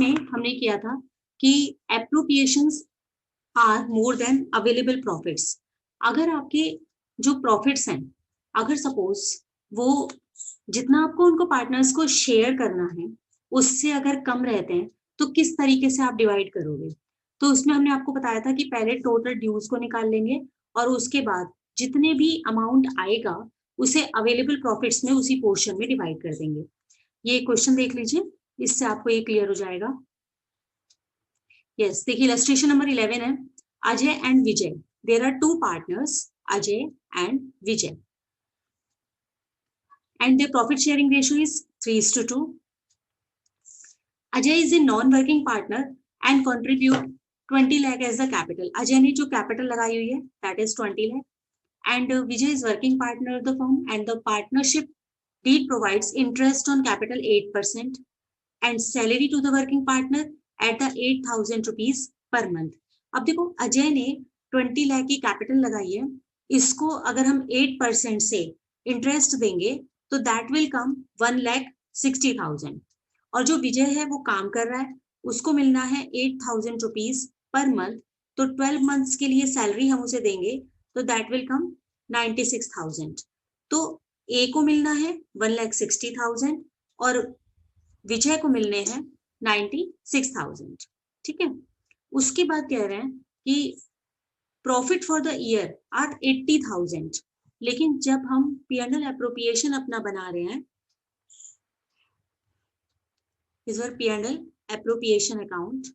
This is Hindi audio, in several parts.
में हमने किया था कि appropriations are more than available profits. अगर आपके जो प्रॉफिट्स हैं, अगर सपोज वो जितना आपको उनको पार्टनर्स को शेयर करना है उससे अगर कम रहते हैं तो किस तरीके से आप डिवाइड करोगे। तो उसमें हमने आपको बताया था कि पहले टोटल ड्यूज को निकाल लेंगे और उसके बाद जितने भी अमाउंट आएगा उसे अवेलेबल प्रॉफिट्स में उसी पोर्शन में डिवाइड कर देंगे। ये क्वेश्चन देख लीजिए, इससे आपको ये क्लियर हो जाएगा। यस, देखिए इलस्ट्रेशन नंबर 11 है, Ajay and Vijay. There are two partners, Ajay and Vijay, and their profit sharing ratio is 3:2. Ajay is a non-working partner and contribute 20 lakh as the capital. Ajay ने जो capital लगाई हुई है that is 20 lakh, and Vijay is working partner of the firm and the partnership deed provides interest on capital 8% and salary to the working partner at the 8,000 rupees per month. अब देखो अजय ने 20 लाख की कैपिटल लगाई है, इसको अगर हम 8% से इंटरेस्ट देंगे तो दैट विल कम 1,60,000। और जो विजय है वो काम कर रहा है, उसको मिलना है 8,000 रुपीज पर मंथ, तो 12 मंथ्स के लिए सैलरी हम उसे देंगे तो दैट विल कम 96,000। तो ए को मिलना है 1,60,000 और विजय को मिलने हैं 96,000। ठीक है, उसके बाद कह रहे हैं कि profit for the year are 80,000। लेकिन जब हम P&L एप्रोप्रिएशन अपना बना रहे हैं, इस बार P&L एप्रोप्रिएशन अकाउंट,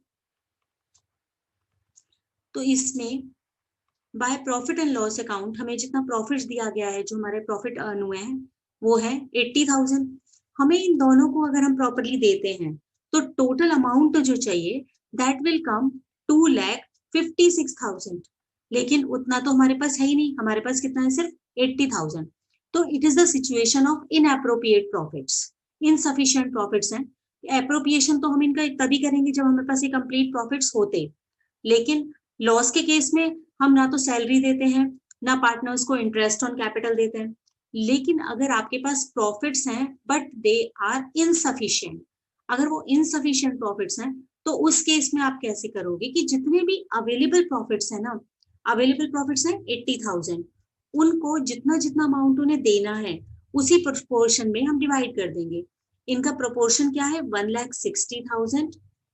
तो इसमें by profit and loss account हमें जितना प्रॉफिट दिया गया है, जो हमारे प्रॉफिट अर्न हुए हैं वो है 80,000। हमें इन दोनों को अगर हम प्रॉपर्ली देते हैं तो टोटल अमाउंट जो चाहिए दैट विल कम 2,56,000। लेकिन उतना तो हमारे पास है ही नहीं, हमारे पास कितना है, सिर्फ 80,000। तो it is the situation of inappropriate profits, insufficient profits हैं। एप्रोप्रिएशन तो हम इनका तभी करेंगे जब हमारे पास ये कंप्लीट प्रॉफिट्स होते, लेकिन लॉस के केस में हम ना तो सैलरी देते हैं ना पार्टनर्स को इंटरेस्ट ऑन कैपिटल देते हैं। लेकिन अगर आपके पास प्रॉफिट्स हैं बट दे आर इनसफिशिएंट, अगर वो इनसफिशिएंट प्रॉफिट्स हैं तो उस केस में आप कैसे करोगे कि जितने भी अवेलेबल प्रॉफिट्स है ना, अवेलेबल प्रॉफिट्स हैं 80,000, उनको जितना जितना अमाउंट उन्हें देना है उसी प्रोपोर्शन में हम डिवाइड कर देंगे। इनका प्रोपोर्शन क्या है, 1,60,000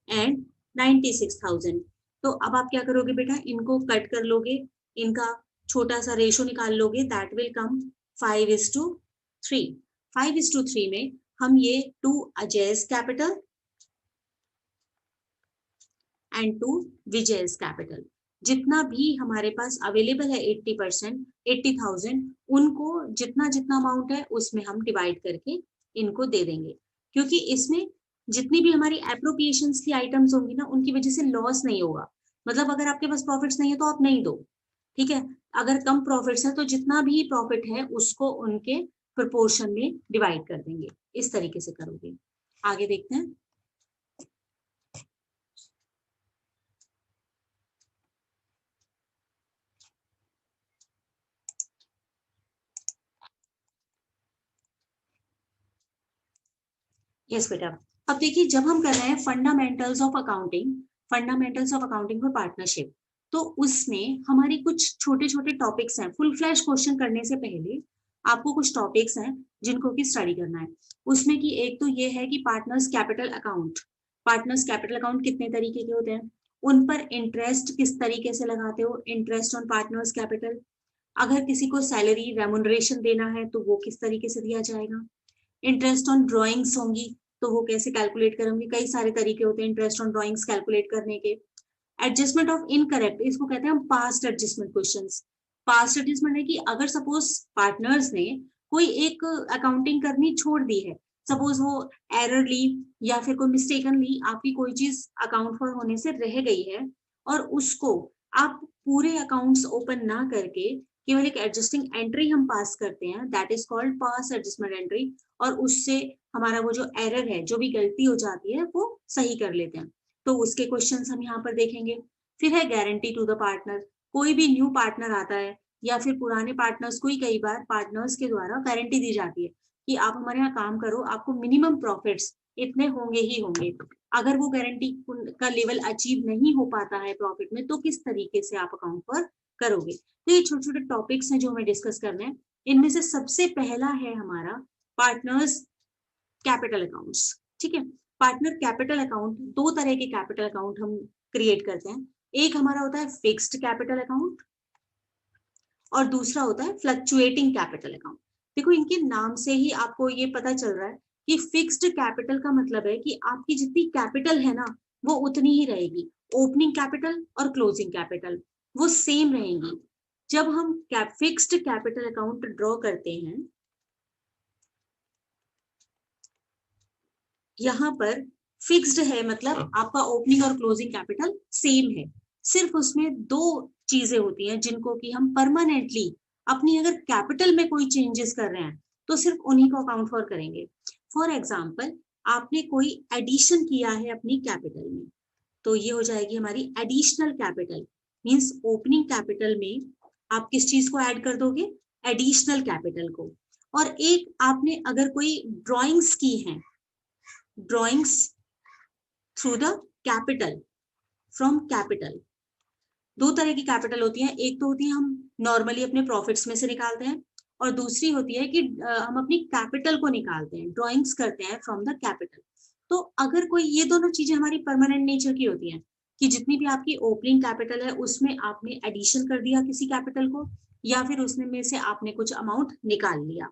एंड 96,000। तो अब आप क्या करोगे बेटा, इनको कट कर लोगे, इनका छोटा सा रेशो निकाल लोगे, दैट विल कम 5:3। 5:3 में हम ये 2 अजय's कैपिटल एंड 2 विजय's कैपिटल, जितना भी हमारे पास अवेलेबल है 80%, 80,000, उनको जितना जितना अमाउंट है उसमें हम डिवाइड करके इनको दे देंगे। क्योंकि इसमें जितनी भी हमारी एप्रोप्रिएशंस की आइटम्स होंगी ना, उनकी वजह से लॉस नहीं होगा। मतलब अगर आपके पास प्रॉफिट्स नहीं है तो आप नहीं दो, ठीक है। अगर कम प्रॉफिट्स है तो जितना भी प्रॉफिट है उसको उनके प्रोपोर्शन में डिवाइड कर देंगे। इस तरीके से करोगे। आगे देखते हैं। यस बेटा, अब देखिए जब हम कर रहे हैं fundamentals of accounting, fundamentals of accounting for partnership, तो उसमें हमारी कुछ छोटे छोटे टॉपिक्स हैं। फुल फ्लैश क्वेश्चन करने से पहले आपको कुछ टॉपिक्स हैं जिनको की स्टडी करना है। उसमें की एक तो ये है कि partners capital account, partners capital account कितने तरीके के होते हैं, उन पर इंटरेस्ट किस तरीके से लगाते हो, इंटरेस्ट ऑन पार्टनर्स कैपिटल। अगर किसी को सैलरी रेमुनरेशन देना है तो वो किस तरीके से दिया जाएगा। इंटरेस्ट ऑन ड्रॉइंग्स होंगी तो वो कैसे कैलकुलेट करेंगे, कई सारे तरीके होते हैं इंटरेस्ट ऑन ड्रॉइंग्स कैलकुलेट करने के। एडजस्टमेंट ऑफ इनकरेक्ट, इसको कहते हैं हम past adjustment questions. Past adjustment है कि अगर सपोज पार्टनर्स ने कोई एक अकाउंटिंग करनी छोड़ दी है, सपोज वो एररली या फिर कोई मिस्टेकनली आपकी कोई चीज अकाउंट पर होने से रह गई है और उसको आप पूरे अकाउंट्स ओपन ना करके केवल एक एडजस्टिंग एंट्री हम पास करते हैं, that is called pass adjustment entry. और उससे हमारा वो जो एरर है, जो भी गलती हो जाती है, वो सही कर लेते हैं। तो उसके क्वेश्चंस हम यहाँ पर देखेंगे। फिर है गारंटी टू द पार्टनर, कोई भी न्यू पार्टनर आता है या फिर पुराने पार्टनर्स को ही कई बार पार्टनर्स के द्वारा गारंटी दी जाती है कि आप हमारे यहाँ काम करो, आपको मिनिमम प्रॉफिट्स इतने होंगे ही होंगे। अगर वो गारंटी का लेवल अचीव नहीं हो पाता है प्रॉफिट में, तो किस तरीके से आप अकाउंट पर करोगे। तो ये छोटे छोटे टॉपिक्स हैं जो हमें डिस्कस करने हैं। इनमें से सबसे पहला है हमारा पार्टनर्स कैपिटल अकाउंट्स। ठीक है, पार्टनर कैपिटल अकाउंट, दो तरह के कैपिटल अकाउंट हम क्रिएट करते हैं। एक हमारा होता है फिक्स्ड कैपिटल अकाउंट और दूसरा होता है फ्लक्चुएटिंग कैपिटल अकाउंट। देखो इनके नाम से ही आपको ये पता चल रहा है कि फिक्स्ड कैपिटल का मतलब है कि आपकी जितनी कैपिटल है ना वो उतनी ही रहेगी। ओपनिंग कैपिटल और क्लोजिंग कैपिटल वो सेम रहेंगी। जब हम फिक्स्ड कैपिटल अकाउंट ड्रॉ करते हैं, यहाँ पर फिक्स्ड है मतलब आपका ओपनिंग और क्लोजिंग कैपिटल सेम है। सिर्फ उसमें दो चीजें होती हैं जिनको कि हम परमानेंटली अपनी अगर कैपिटल में कोई चेंजेस कर रहे हैं तो सिर्फ उन्हीं को अकाउंट फॉर करेंगे। फॉर एग्जाम्पल, आपने कोई एडिशन किया है अपनी कैपिटल में, तो ये हो जाएगी हमारी additional capital. Means opening capital में आप किस चीज को ऐड कर दोगे, एडिशनल कैपिटल को। और एक आपने अगर कोई ड्रॉइंग्स की हैं, drawings through the capital, from capital, दो तरह की कैपिटल होती है। एक तो होती है हम नॉर्मली अपने प्रॉफिट्स में से निकालते हैं और दूसरी होती है कि हम अपनी कैपिटल को निकालते हैं, ड्रॉइंग्स करते हैं फ्रॉम द कैपिटल। तो अगर कोई ये दोनों चीजें हमारी परमानेंट नेचर की होती हैं कि जितनी भी आपकी ओपनिंग कैपिटल है उसमें आपने एडिशन कर दिया किसी कैपिटल को, या फिर उसमें में से आपने कुछ अमाउंट निकाल लिया।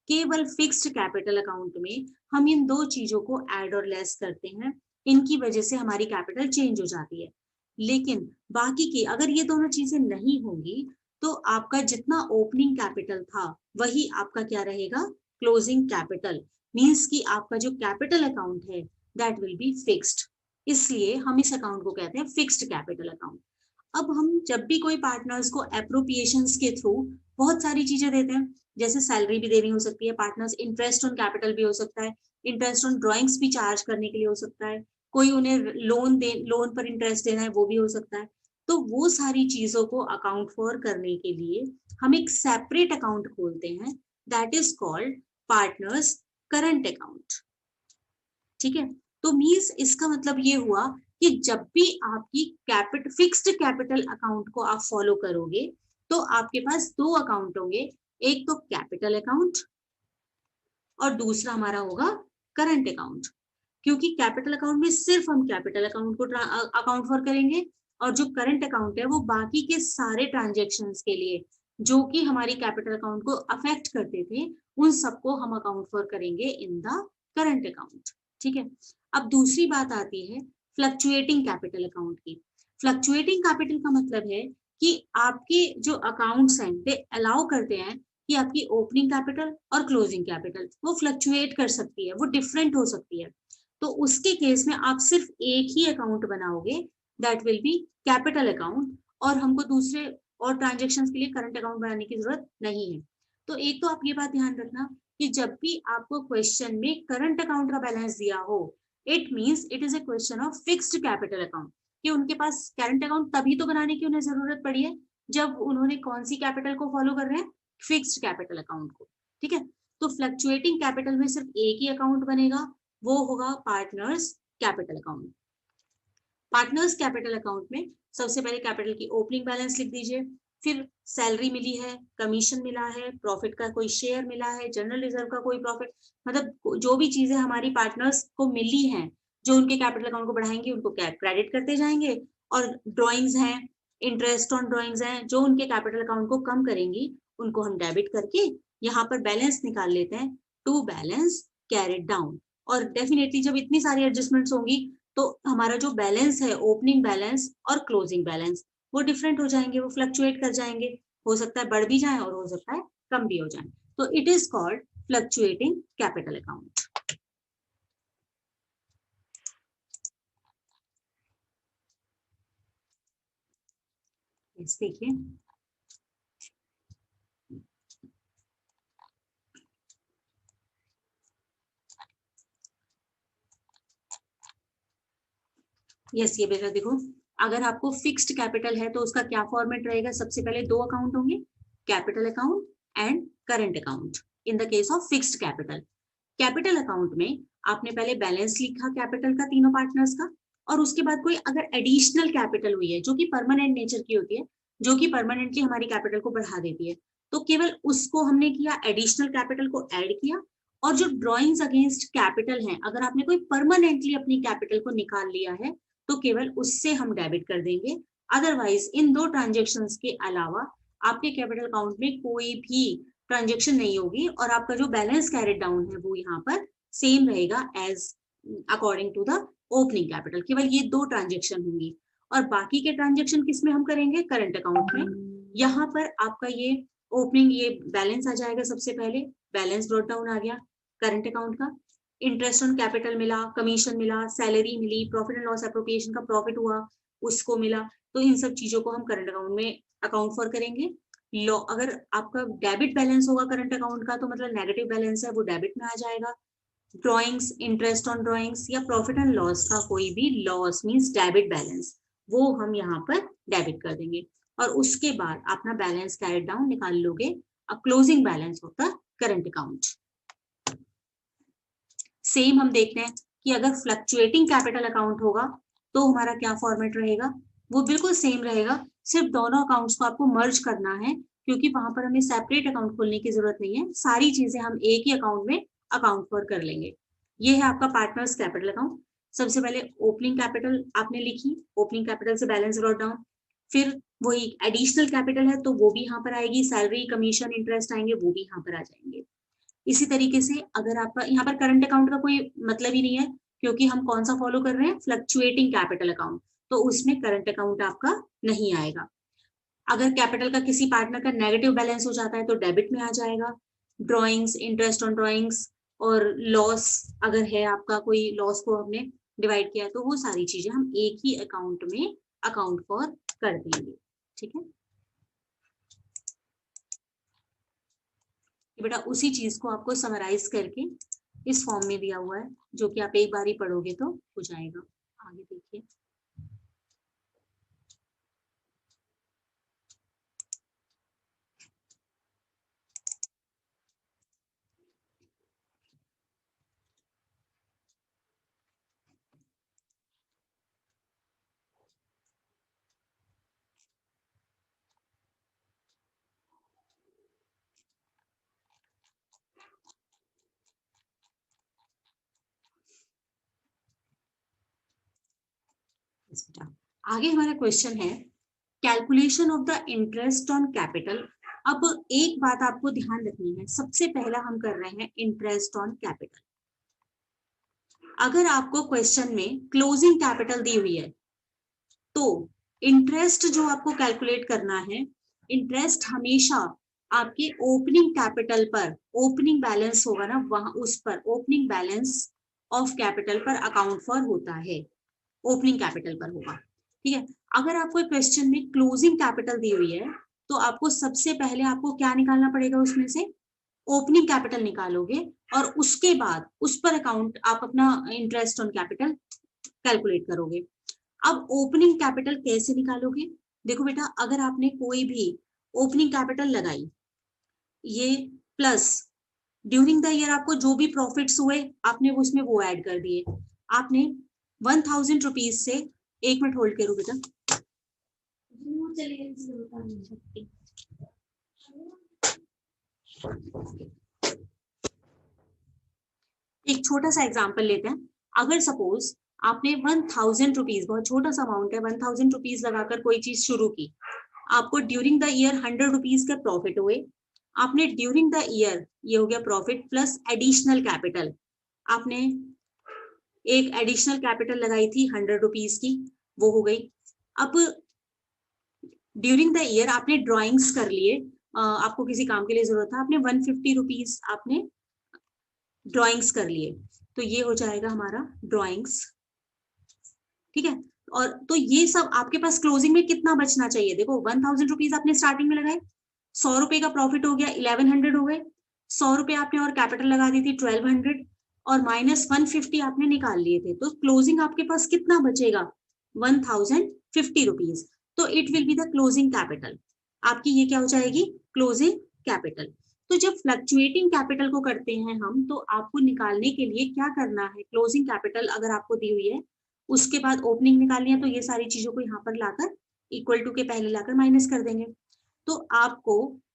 केवल फिक्स्ड कैपिटल अकाउंट में हम इन दो चीजों को ऐड और लेस करते हैं, इनकी वजह से हमारी कैपिटल चेंज हो जाती है। लेकिन बाकी की अगर ये दोनों चीजें नहीं होंगी तो आपका जितना ओपनिंग कैपिटल था वही आपका क्या रहेगा, क्लोजिंग कैपिटल। मींस कि आपका जो कैपिटल अकाउंट है दैट विल बी फिक्स्ड। इसलिए हम इस अकाउंट को कहते हैं फिक्स्ड कैपिटल अकाउंट। अब हम जब भी कोई पार्टनर्स को एप्रोप्रिएशंस के थ्रू बहुत सारी चीजें देते हैं, जैसे सैलरी भी देनी हो सकती है, पार्टनर्स इंटरेस्ट ऑन कैपिटल भी हो सकता है, इंटरेस्ट ऑन ड्रॉइंग्स भी चार्ज करने के लिए हो सकता है, कोई उन्हें लोन पर इंटरेस्ट देना है वो भी हो सकता है। तो वो सारी चीजों को अकाउंट फॉर करने के लिए हम एक सेपरेट अकाउंट खोलते हैं, that is called partners current account. ठीक है, तो मीन्स इसका मतलब ये हुआ कि जब भी आपकी फिक्स्ड कैपिटल अकाउंट को आप फॉलो करोगे तो आपके पास दो अकाउंट होंगे, एक तो कैपिटल अकाउंट और दूसरा हमारा होगा करंट अकाउंट। क्योंकि कैपिटल अकाउंट में सिर्फ हम कैपिटल अकाउंट को अकाउंट फॉर करेंगे और जो करंट अकाउंट है वो बाकी के सारे ट्रांजेक्शन्स के लिए जो कि हमारी कैपिटल अकाउंट को अफेक्ट करते थे उन सबको हम अकाउंट फॉर करेंगे इन द करंट अकाउंट। ठीक है, अब दूसरी बात आती है फ्लक्चुएटिंग कैपिटल अकाउंट की। फ्लक्चुएटिंग कैपिटल का मतलब है कि आपके जो अकाउंट्स हैं दे अलाउ करते हैं कि आपकी ओपनिंग कैपिटल और क्लोजिंग कैपिटल वो फ्लक्चुएट कर सकती है, वो डिफरेंट हो सकती है। तो उसके केस में आप सिर्फ एक ही अकाउंट बनाओगे, that will B capital account, और हमको दूसरे और ट्रांजेक्शन्स के लिए करंट अकाउंट बनाने की जरूरत नहीं है। तो एक तो आप ये बात ध्यान रखना कि जब भी आपको क्वेश्चन में करंट अकाउंट का बैलेंस दिया हो, it means it is a question of fixed capital account, कि उनके पास करंट अकाउंट तभी तो बनाने की उन्हें जरूरत पड़ी है जब उन्होंने कौन सी कैपिटल को फॉलो कर रहे हैं, फिक्स्ड कैपिटल अकाउंट को। ठीक है, तो फ्लक्चुएटिंग कैपिटल में सिर्फ एक ही अकाउंट बनेगा, वो होगा partners capital account. Partners capital account में सबसे पहले कैपिटल की ओपनिंग बैलेंस लिख दीजिए, फिर सैलरी मिली है, कमीशन मिला है, प्रॉफिट का कोई शेयर मिला है, जनरल रिजर्व का कोई प्रॉफिट, मतलब जो भी चीजें हमारी पार्टनर्स को मिली हैं जो उनके कैपिटल अकाउंट को बढ़ाएंगे उनको क्रेडिट करते जाएंगे, और ड्रॉइंग्स हैं, इंटरेस्ट ऑन ड्रॉइंग्स हैं जो उनके कैपिटल अकाउंट को कम करेंगी उनको हम डेबिट करके यहाँ पर बैलेंस निकाल लेते हैं, टू बैलेंस कैरिड डाउन। और डेफिनेटली जब इतनी सारी एडजस्टमेंट्स होंगी तो हमारा जो बैलेंस है ओपनिंग बैलेंस और क्लोजिंग बैलेंस वो डिफरेंट हो जाएंगे, वो फ्लक्चुएट कर जाएंगे, हो सकता है बढ़ भी जाए और हो सकता है कम भी हो जाए। तो it is called fluctuating capital account. देखिए यस, ये बेटा देखो, अगर आपको फिक्स्ड कैपिटल है तो उसका क्या फॉर्मेट रहेगा, सबसे पहले दो अकाउंट होंगे, capital account and current account in the case of fixed capital. Capital account में आपने पहले बैलेंस लिखा कैपिटल का तीनों पार्टनर्स का, और उसके बाद कोई अगर एडिशनल कैपिटल हुई है जो कि परमानेंट नेचर की होती है, जो कि परमानेंटली हमारी कैपिटल को बढ़ा देती है, तो केवल उसको हमने किया, एडिशनल कैपिटल को ऐड किया। और जो ड्रॉइंग्स अगेंस्ट कैपिटल हैं, अगर आपने कोई परमानेंटली अपनी कैपिटल को निकाल लिया है तो केवल उससे हम डेबिट कर देंगे। अदरवाइज इन दो ट्रांजेक्शन्स के अलावा आपके कैपिटल अकाउंट में कोई भी ट्रांजेक्शन नहीं होगी, और आपका जो बैलेंस कैरिड डाउन है वो यहाँ पर सेम रहेगा as according to the opening capital. केवल ये दो ट्रांजेक्शन होंगी, और बाकी के ट्रांजेक्शन किसमें हम करेंगे? करंट अकाउंट में। यहाँ पर आपका ये ओपनिंग, ये बैलेंस आ जाएगा सबसे पहले, बैलेंस ब्रॉट डाउन आ गया करंट अकाउंट का। इंटरेस्ट ऑन कैपिटल मिला, कमीशन मिला, सैलरी मिली, प्रॉफिट एंड लॉस एप्रोप्रिएशन का प्रॉफिट हुआ उसको मिला, तो इन सब चीजों को हम करंट अकाउंट में अकाउंट फॉर करेंगे। लॉ, अगर आपका डेबिट बैलेंस होगा करंट अकाउंट का तो मतलब नेगेटिव बैलेंस है वो डेबिट में आ जाएगा। ड्रॉइंग्स, इंटरेस्ट ऑन ड्रॉइंग्स या प्रॉफिट एंड लॉस का कोई भी लॉस मींस डेबिट बैलेंस, वो हम यहाँ पर डेबिट कर देंगे। और उसके बाद अपना बैलेंस कैरिड डाउन निकाल लोगे, क्लोजिंग बैलेंस होता है करंट अकाउंट। सेम हम देखते हैं कि अगर फ्लक्चुएटिंग कैपिटल अकाउंट होगा तो हमारा क्या फॉर्मेट रहेगा? वो बिल्कुल सेम रहेगा, सिर्फ दोनों अकाउंट्स को आपको मर्ज करना है, क्योंकि वहां पर हमें सेपरेट अकाउंट खोलने की जरूरत नहीं है, सारी चीजें हम एक ही अकाउंट में अकाउंट फॉर कर लेंगे। ये है आपका पार्टनर्स कैपिटल अकाउंट। सबसे पहले ओपनिंग कैपिटल आपने लिखी, ओपनिंग कैपिटल से बैलेंस ब्रॉट डाउन, फिर वही एडिशनल कैपिटल है तो वो भी यहाँ पर आएगी, सैलरी, कमीशन, इंटरेस्ट आएंगे वो भी यहाँ पर आ जाएंगे। इसी तरीके से अगर आपका यहाँ पर करंट अकाउंट का कोई मतलब ही नहीं है, क्योंकि हम कौन सा फॉलो कर रहे हैं? फ्लक्चुएटिंग कैपिटल अकाउंट, तो उसमें करंट अकाउंट आपका नहीं आएगा। अगर कैपिटल का किसी पार्टनर का नेगेटिव बैलेंस हो जाता है तो डेबिट में आ जाएगा। ड्रॉइंग्स, इंटरेस्ट ऑन ड्रॉइंग्स और लॉस, अगर है आपका कोई लॉस को हमने डिवाइड किया तो वो सारी चीजें हम एक ही अकाउंट में अकाउंट फॉर कर देंगे। ठीक है बेटा, उसी चीज को आपको समराइज करके इस फॉर्म में दिया हुआ है, जो कि आप एक बार ही पढ़ोगे तो हो जाएगा। आगे देखिए, आगे हमारा क्वेश्चन है calculation of the interest on capital. अब एक बात आपको ध्यान रखनी है, सबसे पहला हम कर रहे हैं इंटरेस्ट ऑन कैपिटल। अगर आपको क्वेश्चन में क्लोजिंग कैपिटल दी हुई है तो इंटरेस्ट जो आपको कैलकुलेट करना है, इंटरेस्ट हमेशा आपके ओपनिंग कैपिटल पर, ओपनिंग बैलेंस होगा ना वहां, उस पर ओपनिंग बैलेंस ऑफ कैपिटल पर अकाउंट फॉर होता है, ओपनिंग कैपिटल पर होगा। ठीक है, अगर आपको क्वेश्चन में क्लोजिंग कैपिटल दी हुई है तो आपको सबसे पहले आपको क्या निकालना पड़ेगा? उसमें से ओपनिंग कैपिटल निकालोगे और उसके बाद उस पर अकाउंट आप अपना इंटरेस्ट ऑन कैपिटल कैलकुलेट करोगे। अब ओपनिंग कैपिटल कैसे निकालोगे? देखो बेटा, अगर आपने कोई भी ओपनिंग कैपिटल लगाई, ये प्लस ड्यूरिंग द ईयर आपको जो भी प्रॉफिट्स हुए आपने उसमें वो ऐड कर दिए। आपने 1000 रुपीज से, एक मिनट होल्ड करो बेटा, एक छोटा सा एग्जांपल लेते हैं। अगर सपोज आपने 1000 रुपीज, बहुत छोटा सा अमाउंट है, 1000 रुपीज लगाकर कोई चीज शुरू की, आपको ड्यूरिंग द ईयर 100 रुपीज के प्रॉफिट हुए। आपने ड्यूरिंग द ईयर, ये हो गया प्रॉफिट प्लस एडिशनल कैपिटल, आपने एक एडिशनल कैपिटल लगाई थी 100 रुपीज की, वो हो गई। अब ड्यूरिंग द ईयर आपने ड्रॉइंग्स कर लिए, आपको किसी काम के लिए जरूरत था, आपने 150 रुपीज आपने ड्रॉइंग्स कर लिए, तो ये हो जाएगा हमारा ड्रॉइंग्स। ठीक है, और तो ये सब आपके पास क्लोजिंग में कितना बचना चाहिए? देखो 1000 रुपीज आपने स्टार्टिंग में लगाए, 100 रुपए का प्रॉफिट हो गया, 1100 हो गए, 100 रुपए आपने और कैपिटल लगा दी थी 1200, और माइनस 150 आपने निकाल लिए थे, तो क्लोजिंग आपके पास कितना बचेगा? 1050 रुपीज। तो it will be the closing capital, आपकी ये क्या हो जाएगी? Closing capital. तो जब फ्लक्चुएटिंग कैपिटल को करते हैं हम, तो आपको निकालने के लिए क्या करना है, क्लोजिंग कैपिटल अगर आपको दी हुई है, उसके बाद ओपनिंग निकालनी है, तो ये सारी चीजों को यहाँ पर लाकर इक्वल टू के पहले लाकर माइनस कर देंगे। तो आपको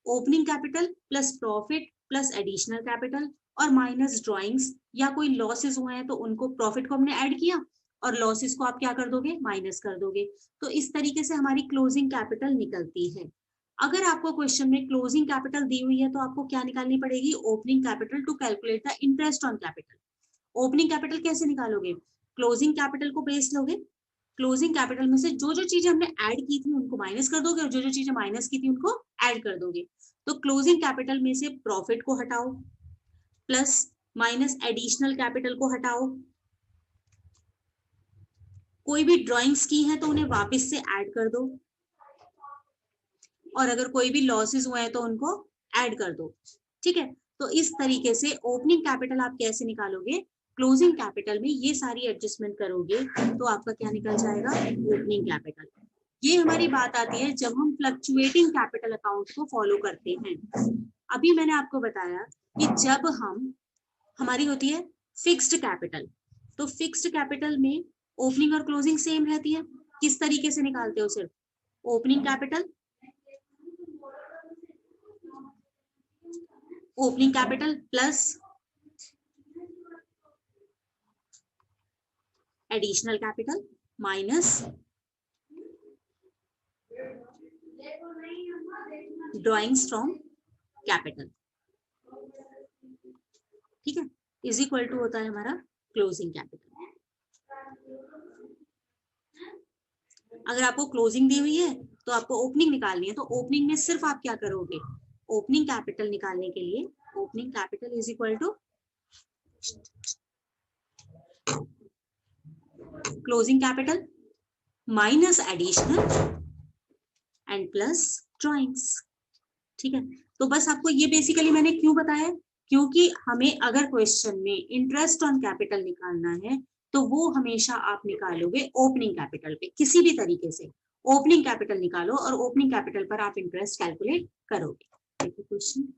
opening capital plus profit plus additional capital और माइनस ड्रॉइंग्स या कोई लॉसेस हुए हैं तो उनको, प्रॉफिट को हमने ऐड किया और लॉसेस को आप क्या कर दोगे, माइनस कर दोगे। तो इस तरीके से हमारी क्लोजिंग कैपिटल निकलती है। अगर आपको क्वेश्चन में क्लोजिंग कैपिटल दी हुई है तो आपको क्या निकालनी पड़ेगी, opening capital to calculate the interest on capital. Opening capital कैसे निकालोगे, क्लोजिंग कैपिटल को बेस लोगे, क्लोजिंग कैपिटल में से जो जो चीजें हमने ऐड की थी उनको माइनस कर दोगे और जो जो चीजें माइनस की थी उनको ऐड कर दोगे। तो क्लोजिंग कैपिटल में से प्रॉफिट को हटाओ प्लस माइनस एडिशनल कैपिटल को हटाओ, कोई भी ड्राइंग्स की हैं तो उन्हें वापस से ऐड कर दो, और अगर कोई भी लॉसेस हुए हैं तो उनको ऐड कर दो। ठीक है, तो इस तरीके से ओपनिंग कैपिटल आप कैसे निकालोगे, क्लोजिंग कैपिटल में ये सारी एडजस्टमेंट करोगे तो आपका क्या निकल जाएगा, ओपनिंग कैपिटल। ये हमारी बात आती है जब हम फ्लक्चुएटिंग कैपिटल अकाउंट को फॉलो करते हैं। अभी मैंने आपको बताया कि जब हम, हमारी होती है फिक्स्ड कैपिटल, तो फिक्स्ड कैपिटल में ओपनिंग और क्लोजिंग सेम रहती है। किस तरीके से निकालते हो, सिर्फ opening capital, opening capital plus additional capital minus drawings from capital. ठीक है, इज इक्वल टू होता है हमारा क्लोजिंग कैपिटल। अगर आपको क्लोजिंग दी हुई है तो आपको ओपनिंग निकालनी है, तो ओपनिंग में सिर्फ आप क्या करोगे, ओपनिंग कैपिटल निकालने के लिए opening capital is equal to closing capital minus additional and plus drawings. ठीक है, तो बस आपको ये बेसिकली मैंने क्यों बताया, क्योंकि हमें अगर क्वेश्चन में इंटरेस्ट ऑन कैपिटल निकालना है तो वो हमेशा आप निकालोगे ओपनिंग कैपिटल पे, किसी भी तरीके से ओपनिंग कैपिटल निकालो और ओपनिंग कैपिटल पर आप इंटरेस्ट कैलकुलेट करोगे। देखिए question,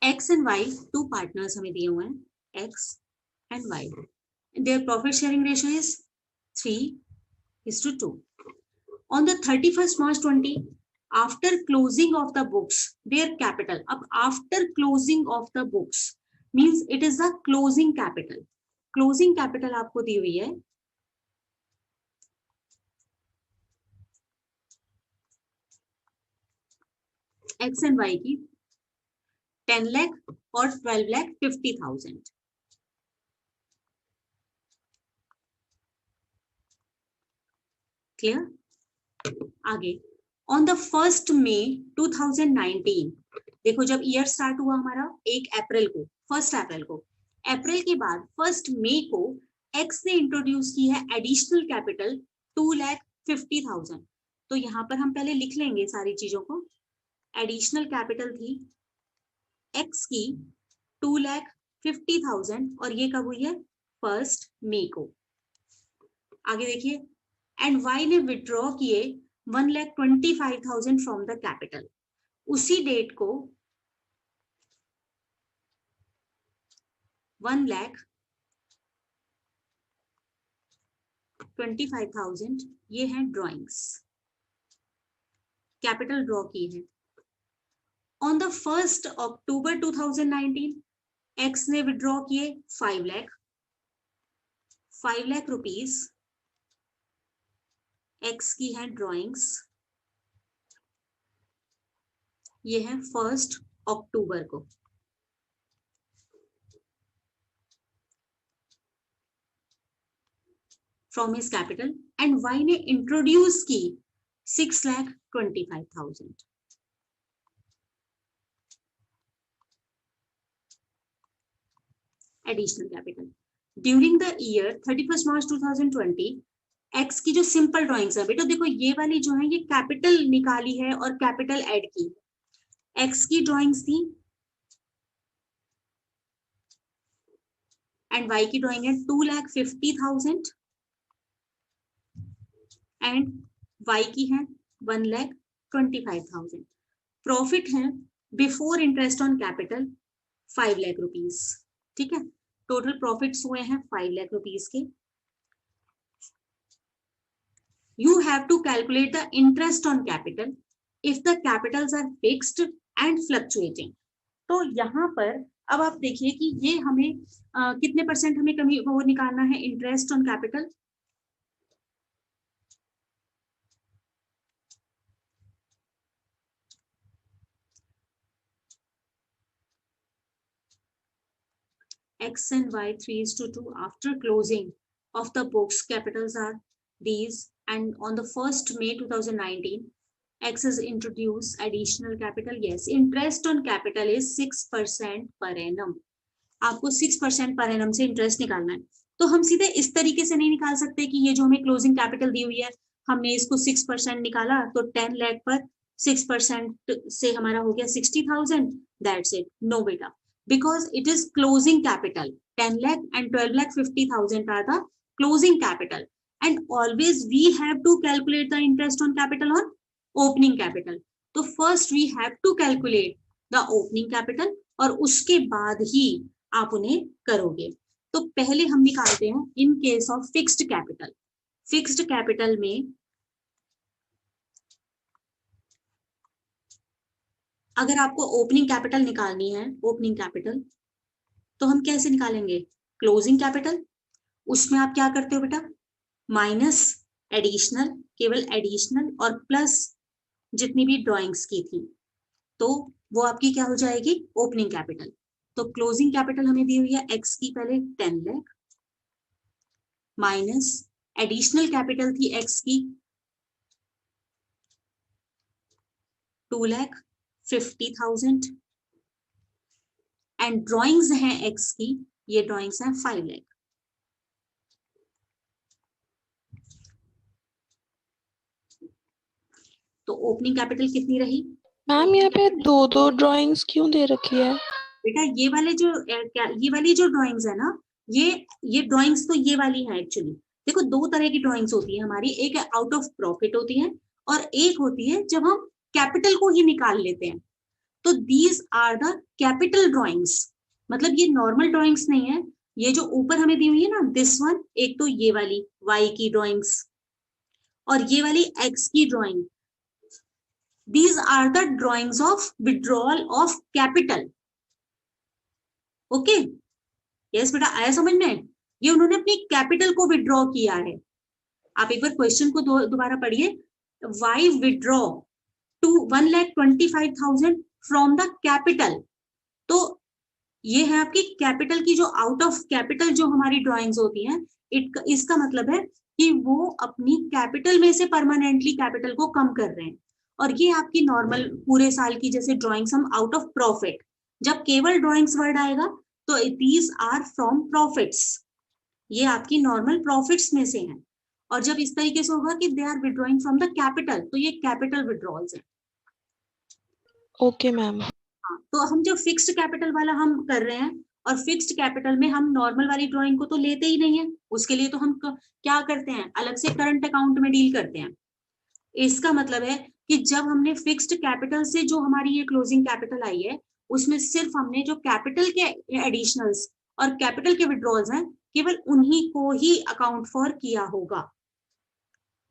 X and Y two partners हमें दिए हुए हैं, X and Y, their profit sharing ratio is 3:2। On the 31st March 20, after closing of the books, their capital, अब after closing of the books means it is the closing capital. Closing capital आपको दी हुई है x and y की 10 लाख और 12,50,000। क्लियर, आगे ऑन द 1 मई 2019, देखो जब ईयर स्टार्ट हुआ हमारा 1 अप्रैल को, 1 अप्रैल को, अप्रैल के बाद 1 मई को एक्स ने इंट्रोड्यूस की है एडिशनल कैपिटल 2,50,000। तो यहाँ पर हम पहले लिख लेंगे सारी चीजों को, एडिशनल कैपिटल थी एक्स की 2,50,000 और ये कब हुई है, 1 मई को। आगे देखिए, एंड वाई ने विड्रॉ किए 1,25,000 फ्रॉम द कैपिटल, उसी डेट को 1,25,000 ये है ड्रॉइंग्स, कैपिटल ड्रॉ की है। ऑन द 1 अक्टूबर 2019 एक्स ने विड्रॉ किए 5 लाख रुपीस, एक्स की है ड्रॉइंग्स, ये है 1 अक्टूबर को। From his capital, and Y ने इंट्रोड्यूस की 6,25,000। additional capital. During the year 31st March 2020, x की जो सिंपल ड्राइंग्स है बेटा, देखो ये वाली जो है ये कैपिटल निकाली है और कैपिटल ऐड की। एक्स की ड्राइंग्स थी एंड वाई की ड्राइंग है 2,50,000 एंड वाई की है 1,25,000। प्रॉफिट है before interest on capital 5 lakh rupees. ठीक है, टोटल प्रॉफिट्स हुए हैं 5 लाख रुपीज के। You have to calculate the interest on capital if the capitals are fixed and fluctuating. तो यहाँ पर अब आप देखिए कि ये हमें कितने परसेंट हमें कमी वो निकालना है interest on capital. X and Y 3:2 after closing of the books, capitals are these, and on the 1st May 2019 X is introduced additional capital. Yes, interest on capital is 6% per annum. आपको 6% पर एनम से इंटरेस्ट निकालना है। तो हम सीधे इस तरीके से नहीं निकाल सकते कि ये जो हमें क्लोजिंग कैपिटल दी हुई है हमने इसको 6% निकाला तो 10 लाख पर 6% से हमारा हो गया 60,000, दैट्स इट। नो बेटा, because it is closing capital. 10 lakh and 12,50,000 are the closing capital, and always we have to calculate the interest on capital on opening capital. तो first we have to calculate the opening capital और उसके बाद ही आप उन्हें करोगे। तो पहले हम निकालते हैं in case of fixed capital. Fixed capital में अगर आपको ओपनिंग कैपिटल निकालनी है, ओपनिंग कैपिटल, तो हम कैसे निकालेंगे? क्लोजिंग कैपिटल, उसमें आप क्या करते हो बेटा? माइनस एडिशनल, केवल एडिशनल और प्लस जितनी भी ड्राइंग्स की थी, तो वो आपकी क्या हो जाएगी? Opening capital. तो क्लोजिंग कैपिटल हमें दी हुई है एक्स की पहले 10 लाख माइनस एडिशनल कैपिटल थी एक्स की 2,50,000 एंड ड्राइंग्स हैं एक्स की, ये ड्राइंग्स हैं 5 लाख। तो ओपनिंग कैपिटल कितनी रही मैम? यहाँ पे दो ड्राइंग्स क्यों दे रखी है? बेटा ये वाली जो ड्राइंग्स है ना, ये ड्राइंग्स तो ये वाली है एक्चुअली। देखो दो तरह की ड्राइंग्स होती है हमारी, एक आउट ऑफ प्रॉफिट होती है और एक होती है जब हम कैपिटल को ही निकाल लेते हैं। तो these are the capital drawings, मतलब ये नॉर्मल ड्राइंग्स नहीं है। ये जो ऊपर हमें दी हुई है ना, दिस वन, एक तो ये वाली वाई की ड्राइंग्स और ये वाली एक्स की drawing, these are the drawings of withdrawal of capital. Okay, yes बेटा, आया समझ में? ये उन्होंने अपनी कैपिटल को विड्रॉ किया है। आप एक बार क्वेश्चन को दोबारा पढ़िए। Y withdraw to 1,25,000 from the capital. तो ये है आपकी कैपिटल की जो आउट ऑफ कैपिटल जो हमारी ड्राइंग्स होती हैं, इसका मतलब है कि वो अपनी कैपिटल में से परमानेंटली कैपिटल को कम कर रहे हैं। और ये आपकी नॉर्मल पूरे साल की जैसे ड्राइंग्स हम आउट ऑफ प्रॉफिट, जब केवल ड्राइंग्स वर्ड आएगा तो दीज आर फ्रॉम प्रॉफिट्स, ये आपकी नॉर्मल प्रॉफिट्स में से हैं। और जब इस तरीके से होगा कि they are withdrawing from the capital, तो ये कैपिटल विड्रॉल्स हैं। Okay ma'am. हाँ, तो हम जो फिक्स्ड कैपिटल वाला हम कर रहे हैं, और फिक्स्ड कैपिटल में हम नॉर्मल वाली ड्राइंग को तो लेते ही नहीं है, उसके लिए तो हम क्या करते हैं, अलग से करंट अकाउंट में डील करते हैं। इसका मतलब है कि जब हमने फिक्स्ड कैपिटल से जो हमारी ये क्लोजिंग कैपिटल आई है, उसमें सिर्फ हमने जो कैपिटल के एडिशनल्स और कैपिटल के विड्रॉल्स हैं, केवल उन्हीं को ही अकाउंट फॉर किया होगा।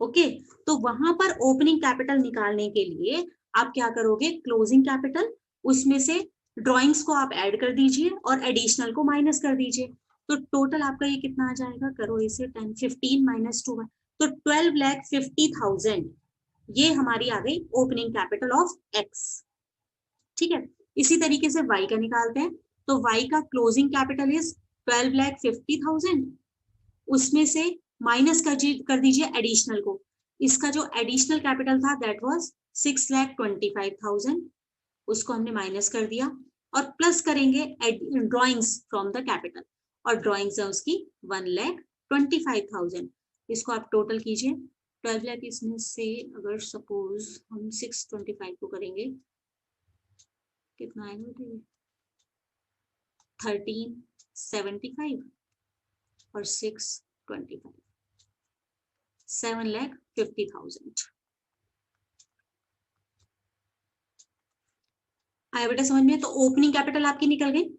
ओके, तो वहां पर ओपनिंग कैपिटल निकालने के लिए आप क्या करोगे? क्लोजिंग कैपिटल, उसमें से ड्राइंग्स को आप ऐड कर दीजिए और एडिशनल को माइनस कर दीजिए। तो टोटल आपका ये कितना आ जाएगा? करो इसे, 10, 15 माइनस 2, तो 12,50,000 ये हमारी आ गई ओपनिंग कैपिटल ऑफ एक्स। ठीक है, इसी तरीके से वाई का निकालते हैं। तो वाई का क्लोजिंग कैपिटल इज 12,50,000, उसमें से माइनस कर दीजिए एडिशनल को। इसका जो एडिशनल कैपिटल था दैट वाज 6,25,000, उसको हमने माइनस कर दिया और प्लस करेंगे ड्राइंग्स फ्रॉम द कैपिटल, और ड्राइंग्स है उसकी 1,25,000। इसको आप टोटल कीजिए। 12 लाख इसमें से अगर सपोज हम 625 को करेंगे, कितना आएगा बताइए? 1375 और 625, 7,50,000 आया बेटा समझ में? तो ओपनिंग कैपिटल आपकी निकल गई।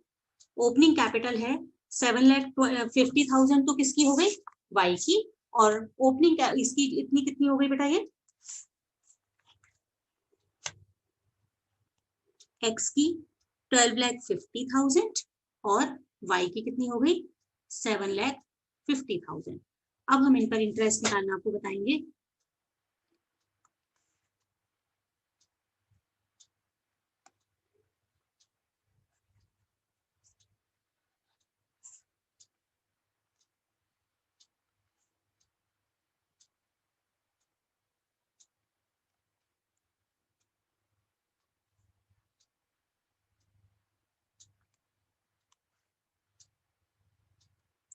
ओपनिंग कैपिटल है 7,50,000, तो किसकी हो गई? वाई की। और ओपनिंग इसकी इतनी कितनी हो गई बेटा? ये एक्स की 12,50,000 और वाई की कितनी हो गई? 7,50,000। अब हम इन पर इंटरेस्ट निकालना आपको बताएंगे।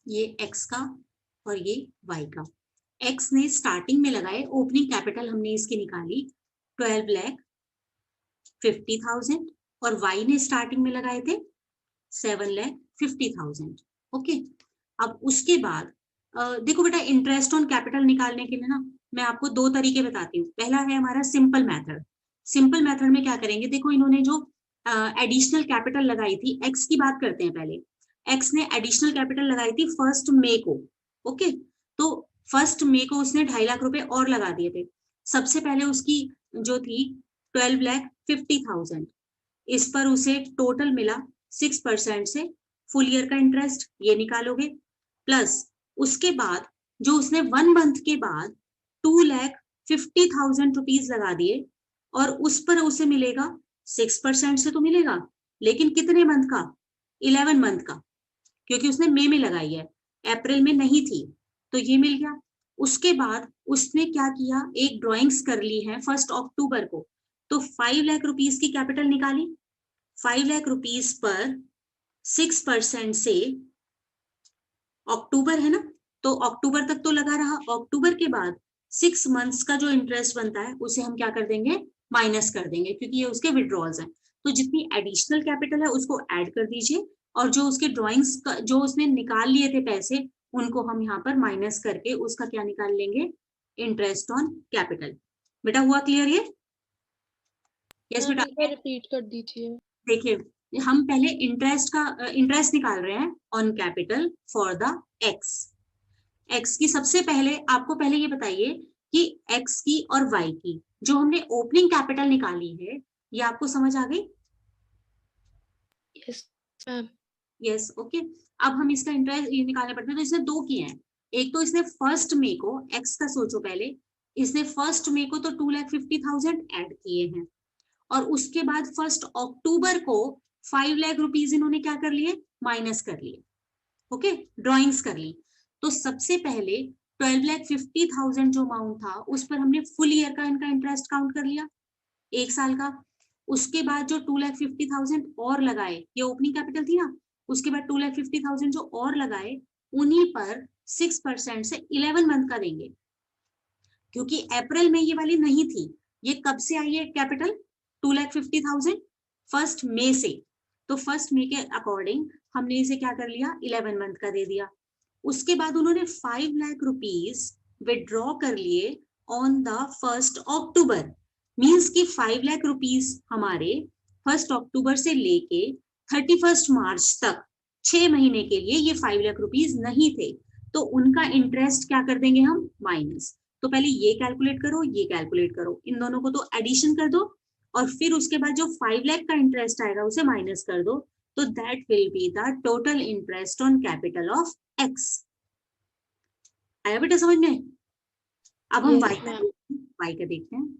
ये एक्स का और ये वाई का। एक्स ने स्टार्टिंग में लगाए, ओपनिंग कैपिटल हमने इसकी निकाली 12,50,000 और वाई ने स्टार्टिंग में लगाए थे 7,50,000। ओके, अब उसके बाद देखो बेटा, इंटरेस्ट ऑन कैपिटल निकालने के लिए ना मैं आपको दो तरीके बताती हूँ। पहला है हमारा सिंपल मेथड। सिंपल मेथड में क्या करेंगे, देखो इन्होंने जो एडिशनल कैपिटल लगाई थी, एक्स की बात करते हैं पहले। एक्स ने एडिशनल कैपिटल लगाई थी 1 मई को। ओके, तो 1 मई को उसने 2.5 लाख रुपए और लगा दिए थे। सबसे पहले उसकी जो थी 12,50,000, इस पर उसे टोटल मिला 6% से फुल ईयर का इंटरेस्ट, ये निकालोगे। प्लस उसके बाद जो उसने 1 मंथ के बाद 2,50,000 रुपीज लगा दिए और उस पर उसे मिलेगा 6% से तो मिलेगा, लेकिन कितने मंथ का? 11 मंथ का, क्योंकि उसने मई में लगाई है, अप्रैल में नहीं थी, तो ये मिल गया। उसके बाद उसने क्या किया, एक ड्रॉइंग्स कर ली है 1 अक्टूबर को, तो 5 लाख रुपीज की कैपिटल निकाली। 5 लाख रुपीज पर 6% से, अक्टूबर है ना, तो अक्टूबर तक तो लगा रहा। अक्टूबर के बाद 6 मंथ्स का जो इंटरेस्ट बनता है उसे हम क्या कर देंगे? माइनस कर देंगे, क्योंकि ये उसके विड्रॉल्स हैं। तो जितनी एडिशनल कैपिटल है उसको ऐड कर दीजिए, और जो उसके ड्रॉइंग्स जो उसने निकाल लिए थे पैसे, उनको हम यहाँ पर माइनस करके उसका क्या निकाल लेंगे? Interest on capital. बेटा हुआ क्लियर ये? यस बेटा। एक बार रिपीट कर दीजिए। देखिए, हम पहले इंटरेस्ट निकाल रहे हैं on capital for the x. X की सबसे पहले आपको पहले ये बताइए कि एक्स की और वाई की जो हमने ओपनिंग कैपिटल निकाली है, ये आपको समझ आ गई? Yes ma'am. Yes, okay. अब हम इसका इंटरेस्ट ये निकालने पड़ते हैं, तो इसने दो किए हैं। एक तो इसने 1 मई को, एक्स का सोचो पहले, इसने 1 मई को तो 2,50,000 ऐड किए हैं, और उसके बाद 1 अक्टूबर को 5 लाख रुपीज इन्होंने क्या कर लिए? माइनस कर लिए। ओके, ड्रॉइंग्स कर ली। तो सबसे पहले 12,50,000 जो अमाउंट था उस पर हमने फुल ईयर का इनका इंटरेस्ट काउंट कर लिया, 1 साल का। उसके बाद जो 2,50,000 और लगाए, ये ओपनिंग कैपिटल थी ना, उसके बाद 2,50,000 जो और लगाए, उन्हीं पर 6% से 11 मंथ का देंगे, क्योंकि अप्रैल में ये वाली नहीं थी। ये कब से आई है कैपिटल 2,50,000? 1 मई से। तो 1 मई के अकॉर्डिंग हमने इसे क्या कर लिया? 11 मंथ का दे दिया। उसके बाद उन्होंने 5 लाख रुपीज विड्रॉ कर लिए ऑन द 1 अक्टूबर। मीन्स की 5 लाख रुपीज हमारे 1 अक्टूबर से लेके 31 मार्च तक 6 महीने के लिए ये 5 लाख रुपीज नहीं थे, तो उनका इंटरेस्ट क्या कर देंगे हम? माइनस। तो पहले ये कैलकुलेट करो, ये कैलकुलेट करो, इन दोनों को तो एडिशन कर दो, और फिर उसके बाद जो 5 लाख का इंटरेस्ट आएगा उसे माइनस कर दो, तो that will be the total interest on capital of x. आया बेटा समझ में? अब हम यस मैम। वाई का देखते हैं।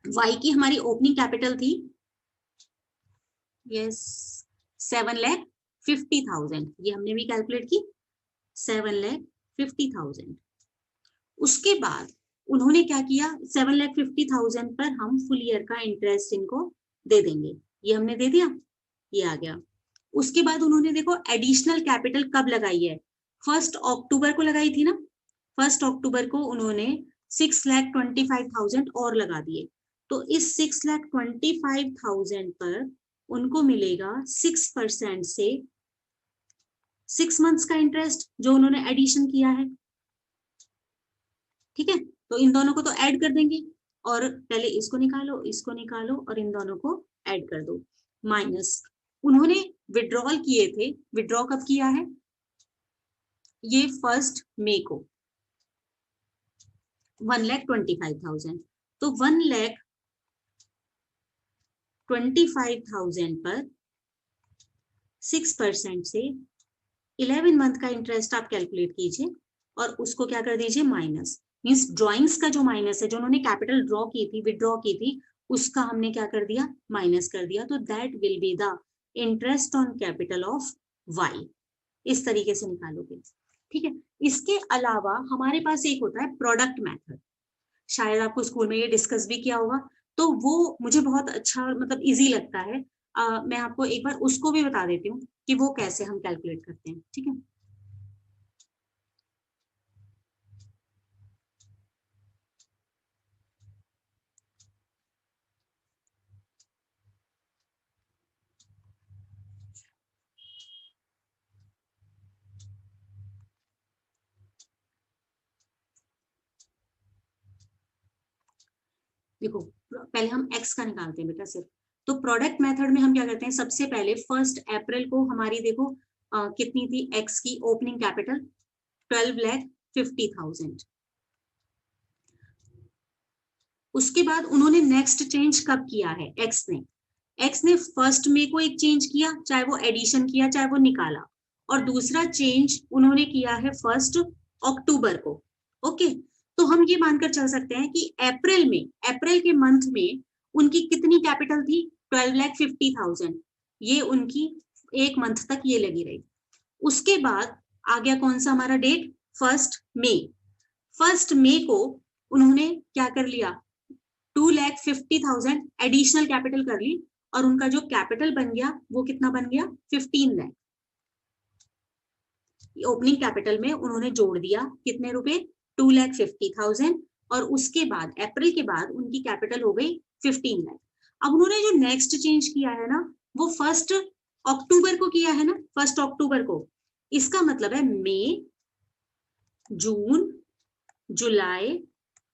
वाई की हमारी ओपनिंग कैपिटल थी, यस, 7,50,000, ये हमने भी कैलकुलेट की, 7,50,000। 50,000। उसके बाद उन्होंने क्या किया, 7,50,000 पर हम फुल ईयर का इंटरेस्ट इनको दे देंगे, ये हमने दे दिया, ये आ गया। उसके बाद उन्होंने देखो एडिशनल कैपिटल कब लगाई है, 1 अक्टूबर को लगाई थी ना, 1 अक्टूबर को उन्होंने 6,25,000 और लगा दिए। तो इस 6,25,000 पर उनको मिलेगा 6% से 6 मंथ्स का इंटरेस्ट जो उन्होंने एडिशन किया है। ठीक है, तो इन दोनों को तो ऐड कर देंगे, और पहले इसको निकालो और इन दोनों को ऐड कर दो, माइनस उन्होंने विड्रॉल किए थे, विड्रॉ कब किया है, ये 1 मई को 1,25,000। तो 1,25,000 पर 6% से 11 मंथ का इंटरेस्ट आप कैलकुलेट कीजिए और उसको क्या कर दीजिए, माइनस। मीन्स ड्रॉइंग्स का जो माइनस है, जो उन्होंने कैपिटल ड्रॉ की थी, विड्रॉ की थी, उसका हमने क्या कर दिया, माइनस कर दिया। तो that will be the interest on capital of Y. इस तरीके से निकालोगे। ठीक है, इसके अलावा हमारे पास एक होता है प्रोडक्ट मेथड, शायद आपको स्कूल में ये डिस्कस भी किया होगा, तो वो मुझे बहुत अच्छा मतलब इजी लगता है। मैं आपको एक बार उसको भी बता देती हूँ कि वो कैसे हम कैलकुलेट करते हैं। ठीक है, देखो पहले हम एक्स का निकालते हैं बेटा सिर्फ। तो प्रोडक्ट मेथड में हम क्या करते हैं, सबसे पहले 1 अप्रैल को हमारी देखो कितनी थी एक्स की ओपनिंग कैपिटल, 12,50,000। उसके बाद उन्होंने नेक्स्ट चेंज कब किया है, एक्स ने 1 मई को एक चेंज किया, चाहे वो एडिशन किया चाहे वो निकाला, और दूसरा चेंज उन्होंने किया है 1 अक्टूबर को। ओके, तो हम ये मानकर चल सकते हैं कि अप्रैल के मंथ में उनकी कितनी कैपिटल थी, 12,50,000। ये उनकी एक मंथ तक ये लगी रही। उसके बाद आ गया कौन सा हमारा डेट, 1 मई को उन्होंने क्या कर लिया, 2,50,000 एडिशनल कैपिटल कर ली, और उनका जो कैपिटल बन गया वो कितना बन गया, 15 लाख। ओपनिंग कैपिटल में उन्होंने जोड़ दिया कितने रुपए, 2,50,000, और उसके बाद अप्रैल के बाद उनकी कैपिटल हो गई 15 लाख। अब उन्होंने जो नेक्स्ट चेंज किया है ना, वो 1 अक्टूबर को किया है ना, 1 अक्टूबर को। इसका मतलब है मई, जून, जुलाई,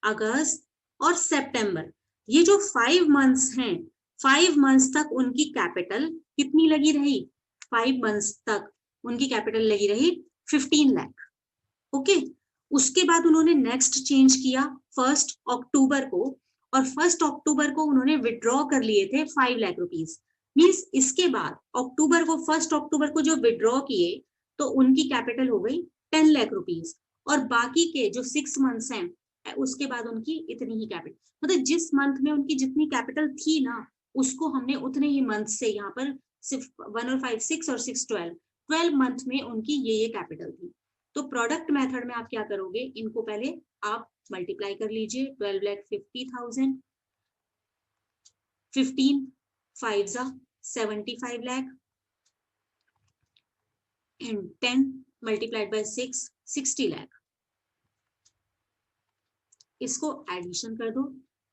अगस्त और सितंबर, ये जो 5 मंथ्स हैं, 5 मंथ्स तक उनकी कैपिटल कितनी लगी रही, 5 मंथ्स तक उनकी कैपिटल लगी रही 15 लाख। ओके, उसके बाद उन्होंने नेक्स्ट चेंज किया 1 अक्टूबर को, और 1 अक्टूबर को उन्होंने विड्रॉ कर लिए थे 5 लाख रुपीस। मीन्स इसके बाद अक्टूबर को, 1 अक्टूबर को जो विड्रॉ किए, तो उनकी कैपिटल हो गई 10 लाख रुपीस, और बाकी के जो 6 मंथ्स हैं उसके बाद उनकी इतनी ही कैपिटल, मतलब जिस मंथ में उनकी जितनी कैपिटल थी ना, उसको हमने उतने ही मंथ से, यहाँ पर सिर्फ 1 और 5 6 और 6 12 मंथ में उनकी ये कैपिटल थी। तो प्रोडक्ट मेथड में आप क्या करोगे, इनको पहले आप मल्टीप्लाई कर लीजिए, 12,50,000, 15 5 75 lakh, and 10 multiplied by 6 60 lakh. इसको एडिशन कर दो,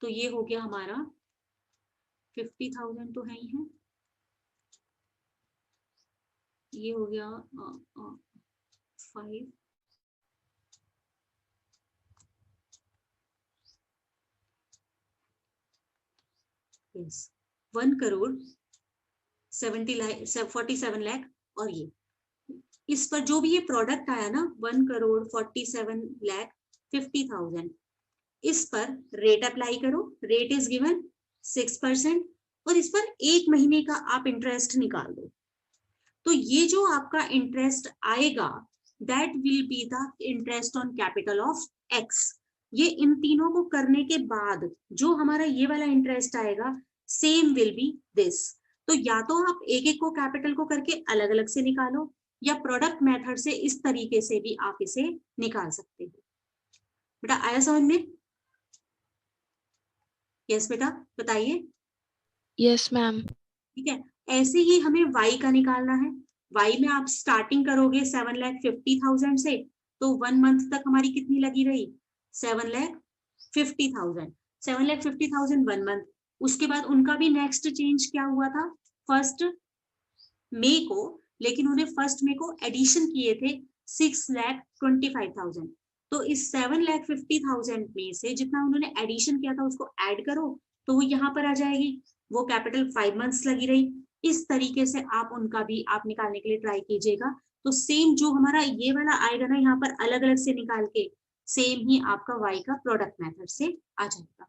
तो ये हो गया हमारा 50,000 तो है ही है, ये हो गया 5, यस 1 करोड़ 47 लाख, और ये इस पर जो भी ये प्रोडक्ट आया ना, 1 करोड़ 47 लाख 50,000, इस पर रेट अप्लाई करो, रेट इज गिवन 6%, और इस पर 1 महीने का आप इंटरेस्ट निकाल दो। तो ये जो आपका इंटरेस्ट आएगा, that will be the interest on capital of x. ये इन तीनों को करने के बाद जो हमारा ये वाला इंटरेस्ट आएगा, सेम विल बी दिस। तो या तो आप एक एक को कैपिटल को करके अलग अलग से निकालो, या प्रोडक्ट मेथड से इस तरीके से भी आप इसे निकाल सकते हो। बेटा आया समझ में? यस बेटा बताइए। Yes ma'am. ठीक है, ऐसे ही हमें y का निकालना है। y में आप स्टार्टिंग करोगे 7,50,000 से, तो 1 मंथ तक हमारी कितनी लगी रही? 7,50,000। 7,50,000 1 मंथ। उसके बाद उनका भी नेक्स्ट चेंज क्या हुआ था? 1 मई को, लेकिन उन्हें 1 मई को एडिशन किए थे 6,25,000। तो इस 7,50,000 में से जितना उन्होंने एडिशन किया था उसको ऐड करो, तो वो यहाँ पर आ जाएगी। वो कैपिटल 5 मंथ्स लगी रही। इस तरीके से आप उनका भी आप निकालने के लिए ट्राई कीजिएगा। तो सेम जो हमारा ये वाला आएगा ना यहाँ पर अलग अलग से निकाल के, सेम ही आपका y का प्रोडक्ट मेथड से आ जाएगा।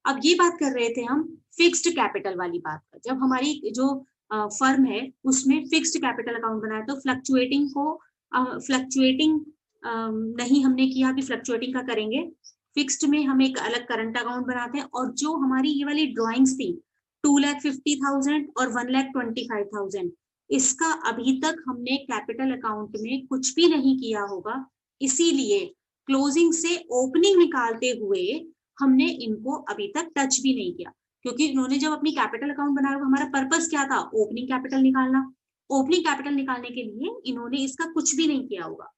अब ये बात कर रहे थे हम फिक्स्ड कैपिटल वाली बात का। जब हमारी जो फर्म है उसमें फिक्स्ड कैपिटल अकाउंट बनाया, तो फ्लक्चुएटिंग नहीं हमने किया कि फ्लक्चुएटिंग का करेंगे। फिक्स्ड में हम एक अलग करंट अकाउंट बनाते हैं। और जो हमारी ये वाली ड्राइंग्स थी 2,50,000 और 1,25,000, इसका अभी तक हमने कैपिटल अकाउंट में कुछ भी नहीं किया होगा। इसीलिए क्लोजिंग से ओपनिंग निकालते हुए हमने इनको अभी तक टच भी नहीं किया, क्योंकि इन्होंने जब अपनी कैपिटल अकाउंट बनाया, हमारा पर्पस क्या था? ओपनिंग कैपिटल निकालना। ओपनिंग कैपिटल निकालने के लिए इन्होंने इसका कुछ भी नहीं किया होगा।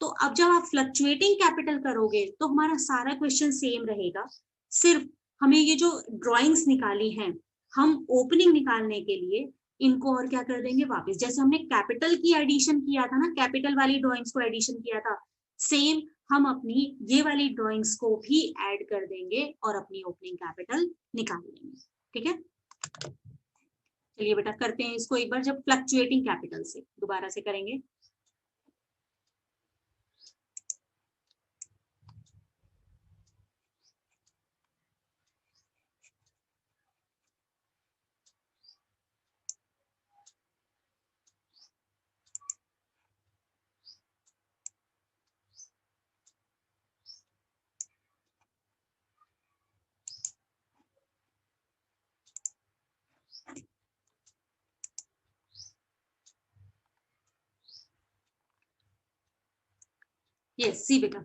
तो अब जब आप फ्लक्चुएटिंग कैपिटल करोगे तो हमारा सारा क्वेश्चन सेम रहेगा। सिर्फ हमें ये जो ड्राइंग्स निकाली हैं, हम ओपनिंग निकालने के लिए इनको और क्या कर देंगे वापस, जैसे हमने कैपिटल की एडिशन किया था ना, कैपिटल वाली ड्राइंग्स को एडिशन किया था, सेम हम अपनी ये वाली ड्राइंग्स को भी ऐड कर देंगे और अपनी ओपनिंग कैपिटल निकाल लेंगे। ठीक है, चलिए बेटा करते हैं इसको एक बार, जब फ्लक्चुएटिंग कैपिटल से दोबारा से करेंगे। यस सी बेटा,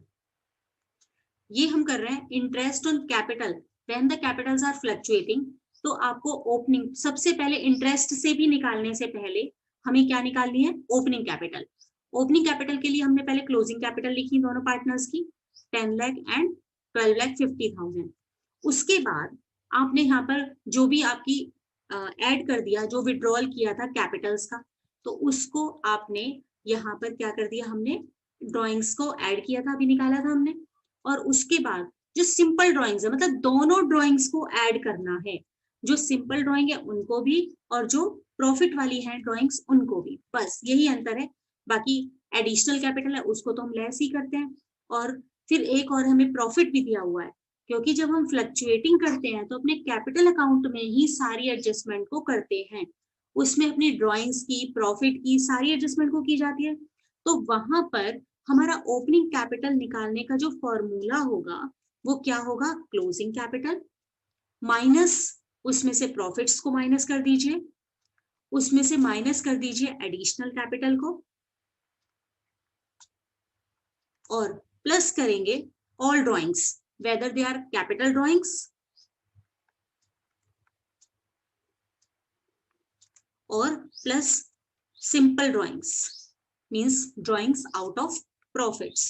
ये हम कर रहे हैं interest on capital when the capitals are fluctuating. तो आपको ओपनिंग सबसे पहले इंटरेस्ट से भी निकालने से पहले हमें क्या निकालनी है? Opening capital. ओपनिंग कैपिटल के लिए हमने पहले क्लोजिंग कैपिटल लिखी दोनों पार्टनर्स की, 10 लाख एंड 12,50,000। उसके बाद आपने यहाँ पर जो भी आपकी ऐड कर दिया, जो विड्रॉल किया था कैपिटल्स का, तो उसको आपने यहाँ पर क्या कर दिया? हमने ड्रॉइंग्स को ऐड किया था, अभी निकाला था हमने। और उसके बाद जो सिंपल ड्राइंग्स है, मतलब दोनों ड्राइंग्स को ऐड करना है। जो सिंपल ड्राइंग है उनको भी और जो प्रॉफिट वाली है ड्राइंग्स उनको भी, बस यही अंतर है। बाकी एडिशनल कैपिटल है उसको तो हम लेस ही करते हैं। और फिर एक और हमें प्रॉफिट भी दिया हुआ है, क्योंकि जब हम फ्लक्चुएटिंग करते हैं तो अपने कैपिटल अकाउंट में ही सारी एडजस्टमेंट को करते हैं। उसमें अपनी ड्राइंग्स की, प्रॉफिट की सारी एडजस्टमेंट को की जाती है। तो वहां पर हमारा ओपनिंग कैपिटल निकालने का जो फॉर्मूला होगा वो क्या होगा? क्लोजिंग कैपिटल माइनस, उसमें से प्रॉफिट्स को माइनस कर दीजिए, उसमें से माइनस कर दीजिए एडिशनल कैपिटल को, और प्लस करेंगे all drawings whether they are capital drawings और plus simple drawings, means drawings out of profits.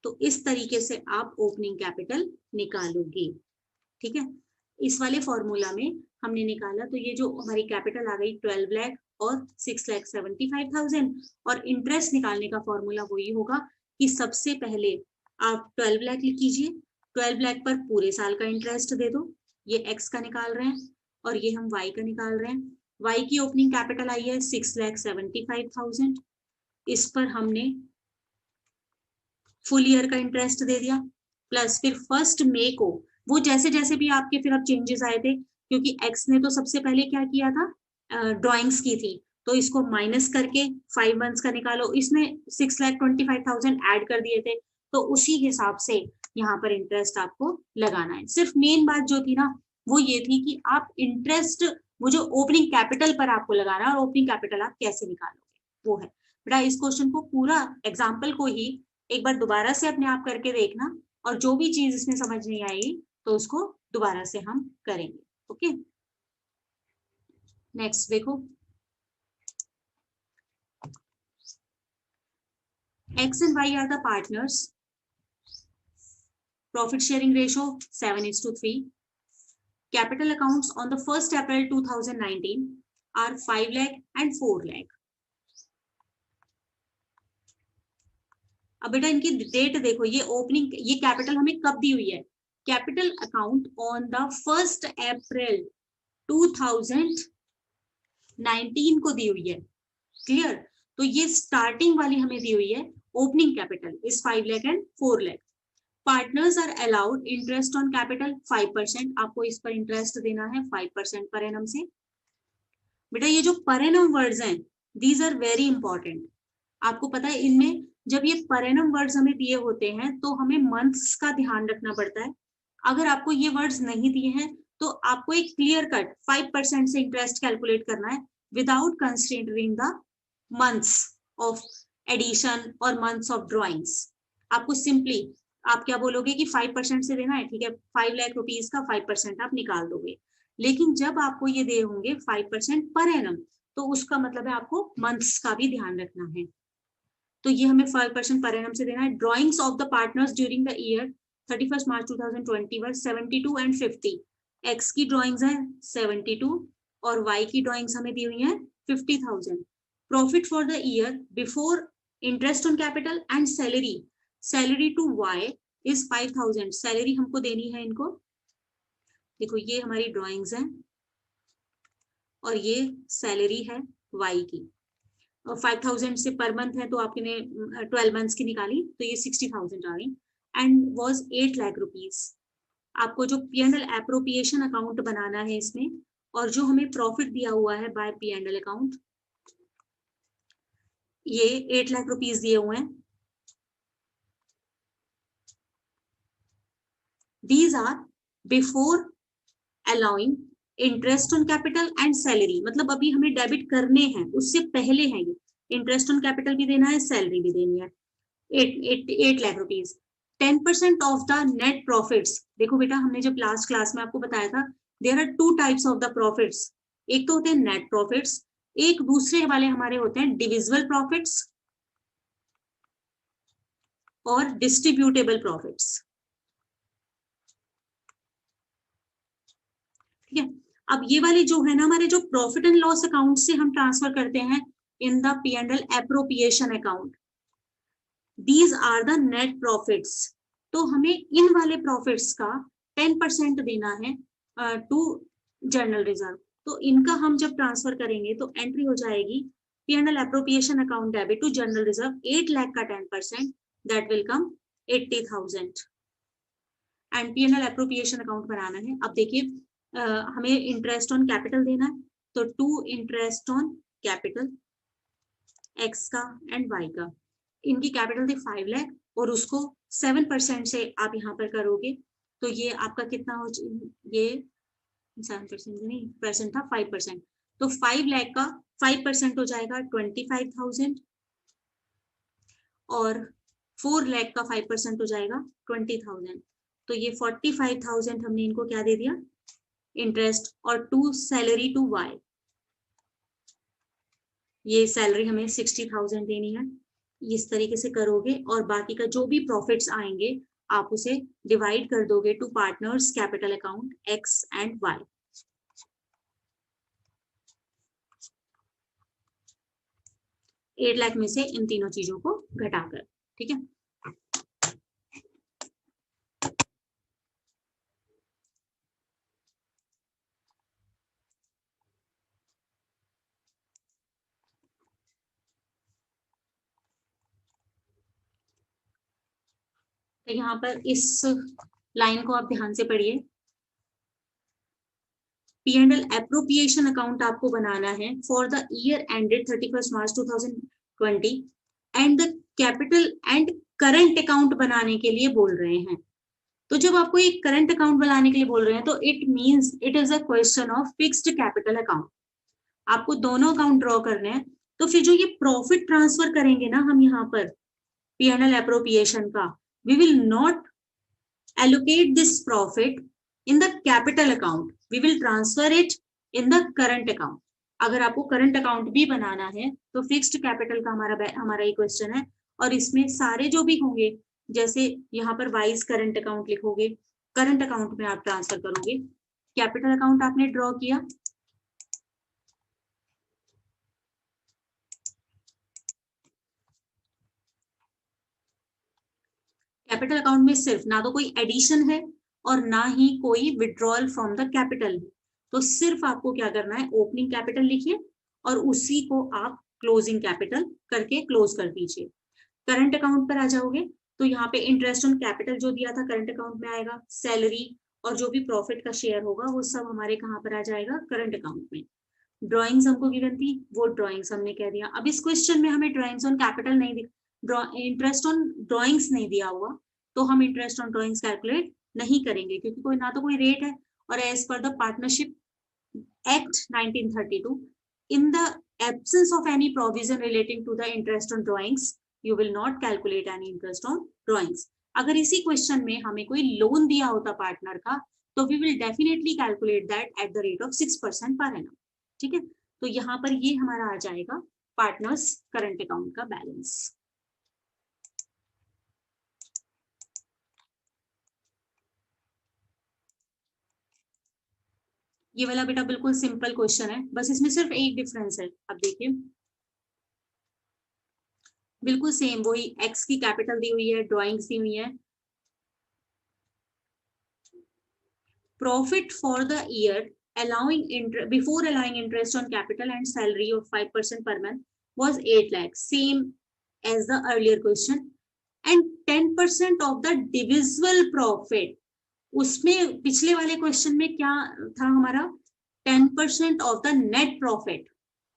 तो इस तरीके से आप ओपनिंग कैपिटल निकालोगे। ठीक है, इस वाले फॉर्मूला में हमने निकाला, तो ये जो हमारी कैपिटल आ गई 12 लाख और 6,75,000, और इंटरेस्ट निकालने का फॉर्मूला वही होगा कि सबसे पहले आप 12 लाख लिख कीजिए, 12 लाख पर पूरे साल का इंटरेस्ट दे दो। ये एक्स का निकाल रहे हैं और ये हम वाई का निकाल रहे हैं। वाई की ओपनिंग कैपिटल आई है 6,75,000, इस पर हमने फुल ईयर का इंटरेस्ट दे दिया, प्लस फिर 1 मई को वो जैसे जैसे भी आपके फिर अब चेंजेस आए थे, क्योंकि एक्स ने तो सबसे पहले क्या किया था? ड्राइंग्स की थी, तो इसको माइनस करके 5 मंथ्स का निकालो, इसने 6,25,000 ऐड कर दिए थे, तो उसी हिसाब से यहाँ पर इंटरेस्ट आपको लगाना है। सिर्फ मेन बात जो थी ना वो ये थी कि आप इंटरेस्ट वो जो ओपनिंग कैपिटल पर आपको लगाना है और ओपनिंग कैपिटल आप कैसे निकालोगे वो है बेटा। इस क्वेश्चन को पूरा एग्जाम्पल को ही एक बार दोबारा से अपने आप करके देखना, और जो भी चीज इसमें समझ नहीं आई तो उसको दोबारा से हम करेंगे। ओके, नेक्स्ट देखो, X and Y are the partners. Profit sharing ratio 7:3. Capital accounts on the 1st April 2019 are 5 lakh and 4 lakh. अब बेटा इनकी डेट देखो, ये ओपनिंग, ये कैपिटल हमें कब दी हुई है? Capital account on the 1st April 2019 को दी हुई है। क्लियर? तो ये स्टार्टिंग वाली हमें दी हुई है, opening capital is 5 lakh and 4 lakh. Partners are allowed interest on capital 5%. आपको इस पर इंटरेस्ट देना है 5% पर एनम से। बेटा ये जो पर एनम वर्ड्स हैं, दीज आर वेरी इंपॉर्टेंट। आपको पता है इनमें जब ये पर एनम वर्ड्स हमें दिए होते हैं तो हमें मंथ्स का ध्यान रखना पड़ता है। अगर आपको ये वर्ड्स नहीं दिए हैं तो आपको एक क्लियर कट 5% से इंटरेस्ट कैलकुलेट करना है without considering the months of addition और मंथ्स ऑफ ड्रॉइंग्स। आपको सिंपली आप क्या बोलोगे कि 5% से देना है, ठीक है, 5 लाख रुपीज का 5% आप निकाल दोगे। लेकिन जब आपको ये दे होंगे 5% पर एनम, तो उसका मतलब है आपको मंथ्स का भी ध्यान रखना है। तो ये हमें 5% पर एनम से देना है। Drawings of the partners during the year 31 March 2020 were 72 and 50. X की ड्रॉइंग्स है 72 और वाई की ड्रॉइंग्स हमें दी हुई है 50,000. Profit for the year before interest on capital and salary to Y is 5,000. Salary हमको देनी है इनको, देखो ये हमारी ड्रॉइंग्स हैं और ये सैलरी है वाई की, और 5,000 से पर मंथ है तो आपने 12 मंथ्स की निकाली तो ये 60,000 आ गई एंड वाज 8 लाख रुपीज. आपको जो P&L एप्रोप्रिएशन अकाउंट बनाना है इसमें, और जो हमें प्रॉफिट दिया हुआ है बाय P&L अकाउंट, ये 8 लाख रुपीज दिए हुए हैं. These are before allowing interest on capital and salary. मतलब अभी हमें डेबिट करने हैं, उससे पहले है ये. इंटरेस्ट ऑन कैपिटल भी देना है, सैलरी भी देनी है. 8 lakh rupees. 10% of the net profits. देखो बेटा हमने जब लास्ट क्लास में आपको बताया था, there are 2 types of the profits. एक तो होते हैं नेट प्रॉफिट्स, एक दूसरे वाले हमारे होते हैं डिविजिबल प्रॉफिट्स और डिस्ट्रीब्यूटेबल प्रॉफिट्स. ठीक है, अब ये वाले जो है ना हमारे जो प्रॉफिट एंड लॉस अकाउंट से हम ट्रांसफर करते हैं in the P&L appropriation account, these are the net profits. तो हमें इन वाले प्रॉफिट्स का 10% देना है टू जनरल रिजर्व. तो इनका हम जब ट्रांसफर करेंगे तो एंट्री हो जाएगी P&L appropriation account debit to general reserve 8 lakh का 10%, that will come 80,000 and P&L appropriation account बनाना है. अब देखिए हमें इंटरेस्ट ऑन कैपिटल देना है, तो to interest on capital X का एंड वाई का. इनकी कैपिटल थी 5 लाख और उसको 7% से आप यहाँ पर करोगे तो ये आपका कितना हो, ये 7% नहीं परसेंट था 5%, तो 5 लाख का 5% हो जाएगा 25,000 और 4 लाख का 5% हो जाएगा 20,000. तो ये 45,000 हमने इनको क्या दे दिया, इंटरेस्ट, और टू सैलरी टू वाई, ये सैलरी हमें 60,000 देनी है. इस तरीके से करोगे और बाकी का जो भी प्रॉफिट्स आएंगे आप उसे डिवाइड कर दोगे two partners capital account X and Y. Eight lakh में से इन तीनों चीजों को घटाकर. ठीक है, तो यहाँ पर इस लाइन को आप ध्यान से पढ़िए. P&L एप्रोप्रिएशन अकाउंट आपको बनाना है for the year ended 31 March 2020 and the capital and current account बनाने के लिए बोल रहे हैं. तो जब आपको एक करंट अकाउंट बनाने के लिए बोल रहे हैं तो it means it is a question of fixed capital account. आपको दोनों अकाउंट ड्रॉ करने हैं, तो फिर जो ये प्रॉफिट ट्रांसफर करेंगे ना हम यहाँ पर P&L एप्रोप्रिएशन का, we will not allocate this profit in the capital account, we will transfer it in the current account। अगर आपको करंट अकाउंट भी बनाना है तो फिक्स्ड कैपिटल का हमारा ये क्वेश्चन है, और इसमें सारे जो भी होंगे, जैसे यहाँ पर वाइज करंट अकाउंट लिखोगे, करंट अकाउंट में आप ट्रांसफर करोगे। कैपिटल अकाउंट आपने ड्रॉ किया, कैपिटल अकाउंट में सिर्फ ना तो कोई एडिशन है और ना ही कोई विड्रॉल फ्रॉम द कैपिटल है, तो सिर्फ आपको क्या करना है, ओपनिंग कैपिटल लिखिए और उसी को आप क्लोजिंग कैपिटल करके क्लोज कर दीजिए। करंट अकाउंट पर आ जाओगे तो यहाँ पे इंटरेस्ट ऑन कैपिटल जो दिया था करंट अकाउंट में आएगा, सैलरी और जो भी प्रॉफिट का शेयर होगा वो सब हमारे कहाँ पर आ जाएगा, करंट अकाउंट में। ड्रॉइंग्स हमको गिवन थी, वो ड्रॉइंग्स हमने कह दिया। अब इस क्वेश्चन में हमें ड्रॉइंग्स ऑन कैपिटल नहीं, इंटरेस्ट ऑन ड्रॉइंग्स नहीं दिया हुआ, तो हम इंटरेस्ट ऑन ड्रॉइंग्स कैलकुलेट नहीं करेंगे, क्योंकि कोई ना तो कोई रेट है, और as per the partnership act 1932, in the absence of any provision relating to the interest on drawings, you will not calculate any interest on drawings। अगर इसी क्वेश्चन में हमें कोई लोन दिया होता पार्टनर का, तो we will definitely calculate that at the rate of 6% per annum। ठीक है, तो यहाँ पर ये हमारा आ जाएगा पार्टनर्स करंट अकाउंट का बैलेंस। ये वाला बेटा बिल्कुल सिंपल क्वेश्चन है, बस इसमें सिर्फ एक डिफरेंस है। अब देखिए बिल्कुल सेम वही, एक्स की कैपिटल दी हुई है, ड्राइंग्स दी हुई है। Profit for the year before allowing interest on capital and salary of 5% per month was 8 lakh, same as the earlier question, and 10% of the divisible profit, उसमें पिछले वाले क्वेश्चन में क्या था हमारा, 10% of the net profit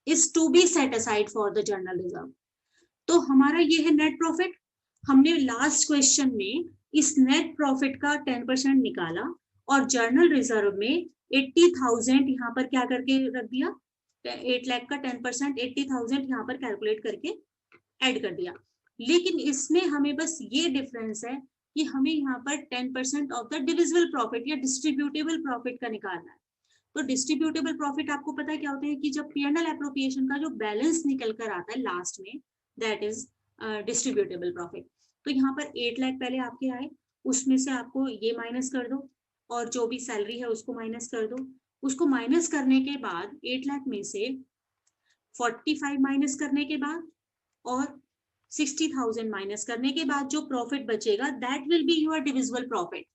is to be set aside for the general reserve। तो हमारा ये है नेट प्रॉफिट, हमने लास्ट क्वेश्चन में इस नेट प्रॉफिट का 10% निकाला और जर्नल रिजर्व में 80,000 यहाँ पर क्या करके रख दिया, 8 लाख का 10% 80,000 यहाँ पर कैलकुलेट करके ऐड कर दिया। लेकिन इसमें हमें बस ये डिफरेंस है कि हमें यहाँ पर 10% ऑफ द डिविजिबल प्रॉफिट या डिस्ट्रीब्यूटेबल प्रॉफिट का निकालना है। तो डिस्ट्रीब्यूटेबल प्रॉफिट आपको पता है क्या होते हैं, कि जब P&L एप्रोप्रिएशन का जो बैलेंस निकल कर आता है लास्ट में, दैट इज डिस्ट्रीब्यूटेबल प्रॉफिट। तो यहाँ पर 8 लाख पहले आपके आए, उसमें से आपको ये माइनस कर दो और जो भी सैलरी है उसको माइनस कर दो। उसको माइनस करने के बाद 8 लाख में से 45 माइनस करने के बाद और 60,000 माइनस करने के बाद जो प्रॉफिट बचेगा, that will be your divisible profit.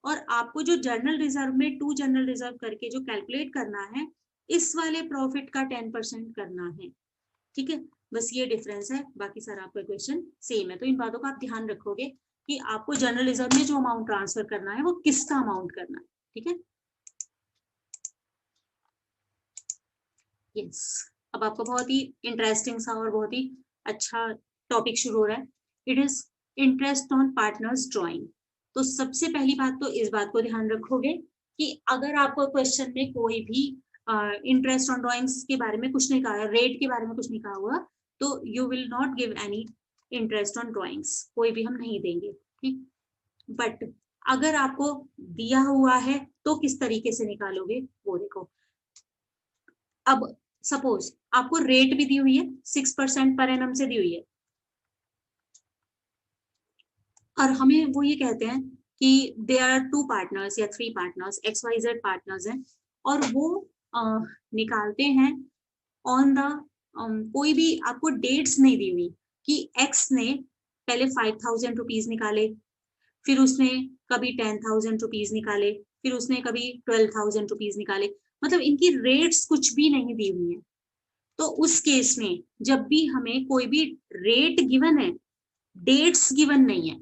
और आपको जो जर्नल रिजर्व में 2 जर्नल रिजर्व करके जो कैलकुलेट करना है, इस वाले प्रॉफिट का 10% करना है। ठीक है, बस ये डिफरेंस है, बाकी सारा आपका क्वेश्चन सेम है। तो इन बातों का आप ध्यान रखोगे कि आपको जर्नल रिजर्व में जो अमाउंट ट्रांसफर करना है वो किसका अमाउंट करना है। ठीक है, यस। अब आपको बहुत ही इंटरेस्टिंग सा और बहुत ही अच्छा टॉपिक शुरू हो रहा है, it is interest on partners drawing. तो सबसे पहली बात तो इस बात को ध्यान रखोगे कि अगर आपको क्वेश्चन में कोई भी इंटरेस्ट ऑन ड्राइंग्स के बारे में कुछ नहीं कहा है, रेट के बारे में कुछ नहीं कहा हुआ, तो you will not give any interest on drawings, कोई भी हम नहीं देंगे। ठीक, बट अगर आपको दिया हुआ है तो किस तरीके से निकालोगे वो देखो। अब सपोज आपको रेट भी दी हुई है, 6% पर एनम से दी हुई है, और हमें वो ये कहते हैं कि दे आर 2 पार्टनर्स या 3 पार्टनर्स, XYZ पार्टनर्स हैं, और वो निकालते हैं ऑन द कोई भी आपको डेट्स नहीं दी हुई कि X ने पहले 5,000 रुपीज निकाले, फिर उसने कभी 10,000 रुपीज निकाले, फिर उसने कभी 12,000 रुपीज निकाले, मतलब इनकी रेट्स कुछ भी नहीं दी हुई है। तो उस केस में जब भी हमें कोई भी रेट गिवन है, डेट्स गिवन नहीं है,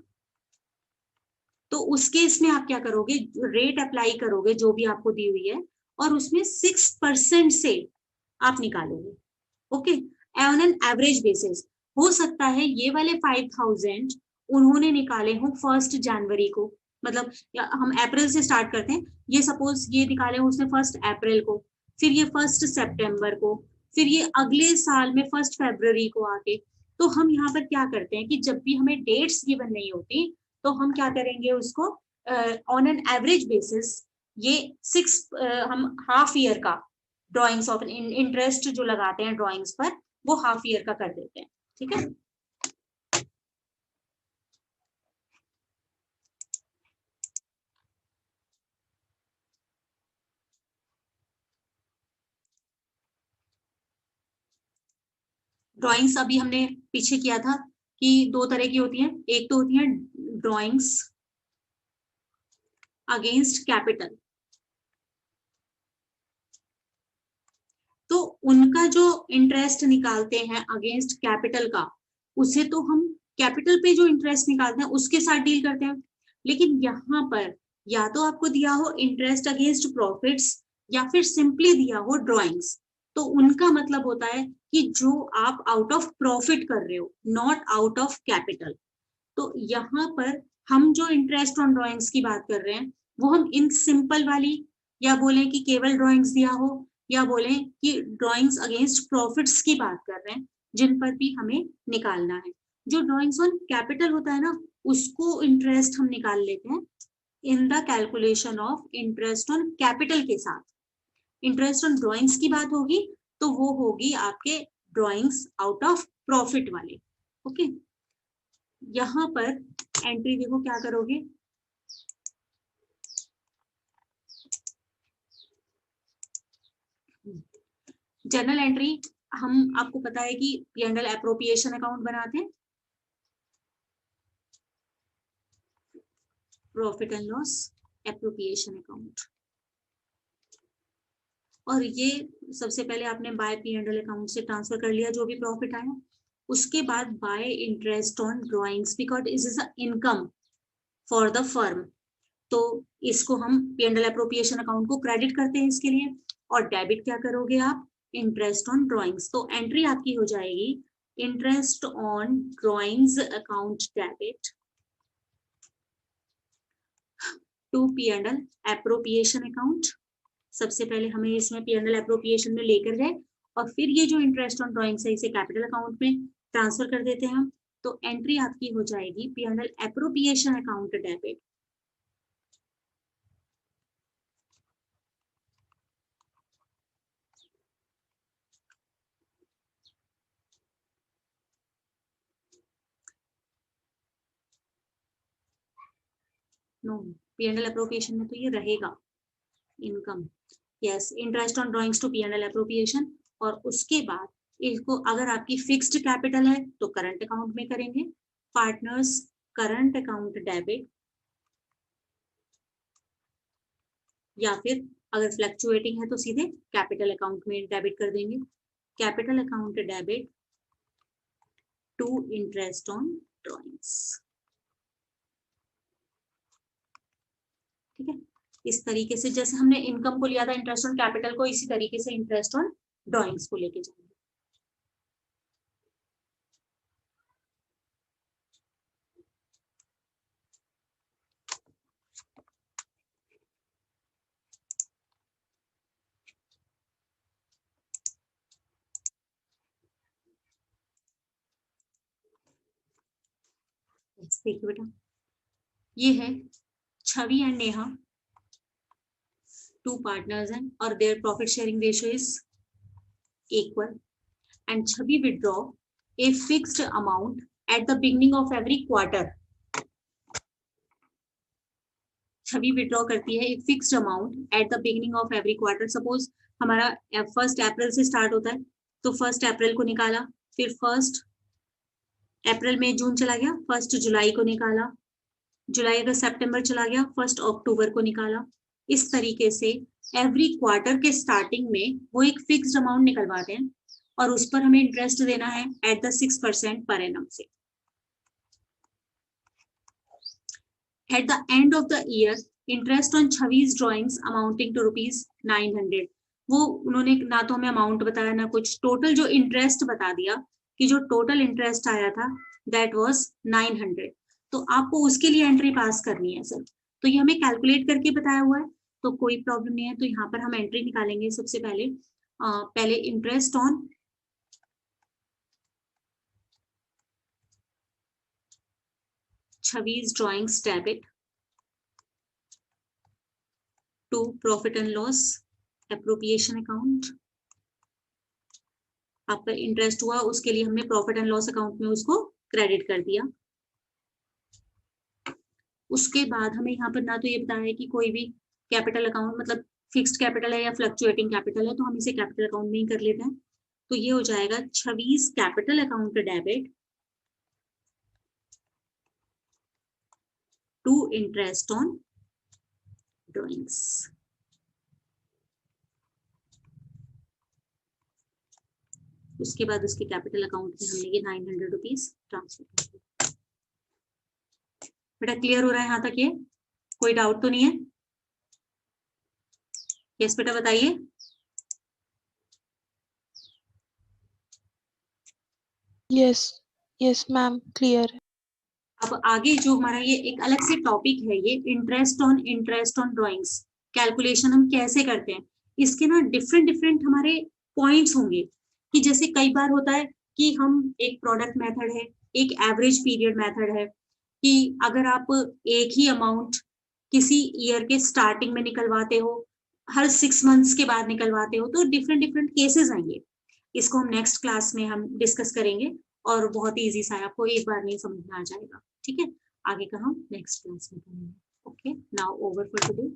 तो उस केस में आप क्या करोगे, रेट अप्लाई करोगे जो भी आपको दी हुई है, और उसमें 6% से आप निकालोगे। Okay, on an average basis. हो सकता है ये वाले 5,000 उन्होंने निकाले हो 1 जनवरी को, मतलब हम अप्रैल से स्टार्ट करते हैं, ये सपोज ये निकाले उसने 1 अप्रैल को, फिर ये 1 सितंबर को, फिर ये अगले साल में 1 फरवरी को आके, तो हम यहाँ पर क्या करते हैं कि जब भी हमें डेट्स गिवन नहीं होती तो हम क्या करेंगे उसको ऑन एन एवरेज बेसिस ये 6 हम हाफ ईयर का ड्राइंग्स ऑफ इंटरेस्ट जो लगाते हैं ड्राइंग्स पर वो हाफ ईयर का कर देते हैं, ठीक है। ड्राइंग्स अभी हमने पीछे किया था कि 2 तरह की होती हैं, एक तो होती है ड्राइंग्स अगेंस्ट कैपिटल, तो उनका जो इंटरेस्ट निकालते हैं अगेंस्ट कैपिटल का, उसे तो हम कैपिटल पे जो इंटरेस्ट निकालते हैं उसके साथ डील करते हैं। लेकिन यहाँ पर या तो आपको दिया हो इंटरेस्ट अगेंस्ट प्रॉफिट्स या फिर सिंपली दिया हो ड्राइंग्स, तो उनका मतलब होता है कि जो आप आउट ऑफ प्रॉफिट कर रहे हो, नॉट आउट ऑफ कैपिटल। तो यहाँ पर हम जो इंटरेस्ट ऑन ड्राइंग्स की बात कर रहे हैं वो हम इन सिंपल वाली, या बोले कि केवल ड्राइंग्स दिया हो, या बोले कि ड्राइंग्स अगेंस्ट प्रॉफिट्स की बात कर रहे हैं, जिन पर भी हमें निकालना है। जो ड्राइंग्स ऑन कैपिटल होता है ना, उसको इंटरेस्ट हम निकाल लेते हैं in the calculation of interest on capital के साथ। इंटरेस्ट ऑन ड्राइंग्स की बात होगी तो वो होगी आपके ड्राइंग्स आउट ऑफ प्रॉफिट वाले, ओके। यहाँ पर एंट्री देखो क्या करोगे, जर्नल एंट्री हम आपको पता है कि P&L एप्रोप्रिएशन अकाउंट बनाते हैं, profit and loss appropriation account, और ये सबसे पहले आपने बाय P&L अकाउंट से ट्रांसफर कर लिया जो भी प्रॉफिट आया, उसके बाद bye interest on drawings because it is a income for the firm, तो इसको हम P&L एप्रोप्रिएशन अकाउंट को क्रेडिट करते हैं इसके लिए, और डेबिट क्या करोगे आप, इंटरेस्ट ऑन ड्राइंग्स। तो एंट्री आपकी हो जाएगी interest on drawings account debit to P&L appropriation account. सबसे पहले हमें इसमें P&L एप्रोप्रिएशन में लेकर गए और फिर ये जो इंटरेस्ट ऑन ड्राइंग्स है इसे कैपिटल अकाउंट में ट्रांसफर कर देते हैं हम, तो एंट्री आपकी हो जाएगी P&L appropriation account debit no, P&L appropriation में तो ये रहेगा income, yes, interest on drawings to P&L appropriation. और उसके बाद इसको अगर आपकी फिक्स्ड कैपिटल है तो करंट अकाउंट में करेंगे, पार्टनर्स करंट अकाउंट डेबिट, या फिर अगर फ्लक्चुएटिंग है तो सीधे कैपिटल अकाउंट में डेबिट कर देंगे, capital account debit to interest on drawings, ठीक है। इस तरीके से जैसे हमने इनकम को लिया था इंटरेस्ट ऑन कैपिटल को, इसी तरीके से इंटरेस्ट ऑन ड्राइंग्स को लेके जाएंगे। देखिए बेटा, ये है छवि एंड नेहा, 2 पार्टनर्स हैं और there profit sharing ratio is equal, and Chhavi withdraw a fixed amount at the beginning of every quarter. Chhavi withdraw करती है एक fixed amount at the beginning of every quarter. Suppose हमारा 1 अप्रैल से स्टार्ट होता है तो 1 अप्रैल को निकाला, फिर 1 अप्रैल में जून चला गया, 1 जुलाई को निकाला, जुलाई अगर सितंबर चला गया 1 अक्टूबर को निकाला। इस तरीके से एवरी क्वार्टर के स्टार्टिंग में वो एक फिक्स्ड अमाउंट निकलवाते हैं और उस पर हमें इंटरेस्ट देना है एट द 6% पर एनम से। At the end of the year interest on Chhavi's drawings amounting to ₹900। वो उन्होंने ना तो हमें अमाउंट बताया ना कुछ, टोटल जो इंटरेस्ट बता दिया कि जो टोटल इंटरेस्ट आया था दैट वाज 900, तो आपको उसके लिए एंट्री पास करनी है सर। तो ये हमें कैलकुलेट करके बताया हुआ है, तो कोई प्रॉब्लम नहीं है। तो यहाँ पर हम एंट्री निकालेंगे सबसे पहले interest on Chhavi's drawings debit to profit and loss appropriation account. आप पर इंटरेस्ट हुआ, उसके लिए हमने प्रॉफिट एंड लॉस अकाउंट में उसको क्रेडिट कर दिया। उसके बाद हमें यहाँ पर ना तो ये बताया है कि कोई भी कैपिटल अकाउंट मतलब फिक्स्ड कैपिटल है या फ्लक्चुएटिंग कैपिटल है, तो हम इसे कैपिटल अकाउंट में ही कर लेते हैं। तो ये हो जाएगा Chhavi's capital account debit to interest on drawings. उसके बाद उसके कैपिटल अकाउंट में हमने ये 900 रुपीज ट्रांसफर कर दिया। बेटा क्लियर हो रहा है यहाँ तक? ये कोई डाउट तो नहीं है? यस बेटा बताइए। यस यस मैम, क्लियर है। अब आगे जो हमारा ये एक अलग से टॉपिक है, ये इंटरेस्ट ऑन ड्राइंग्स कैलकुलेशन हम कैसे करते हैं। इसके ना डिफरेंट डिफरेंट हमारे पॉइंट्स होंगे कि जैसे कई बार होता है कि हम एक प्रोडक्ट मेथड है, एक एवरेज पीरियड मेथड है कि अगर आप एक ही अमाउंट किसी ईयर के स्टार्टिंग में निकलवाते हो, हर 6 मंथ्स के बाद निकलवाते हो, तो डिफरेंट डिफरेंट केसेस आएंगे। इसको हम नेक्स्ट क्लास में हम डिस्कस करेंगे और बहुत ही इजी सा है, आपको एक बार में समझ में आ जाएगा। ठीक है, आगे का हम नेक्स्ट क्लास में करेंगे। Okay, now over for today.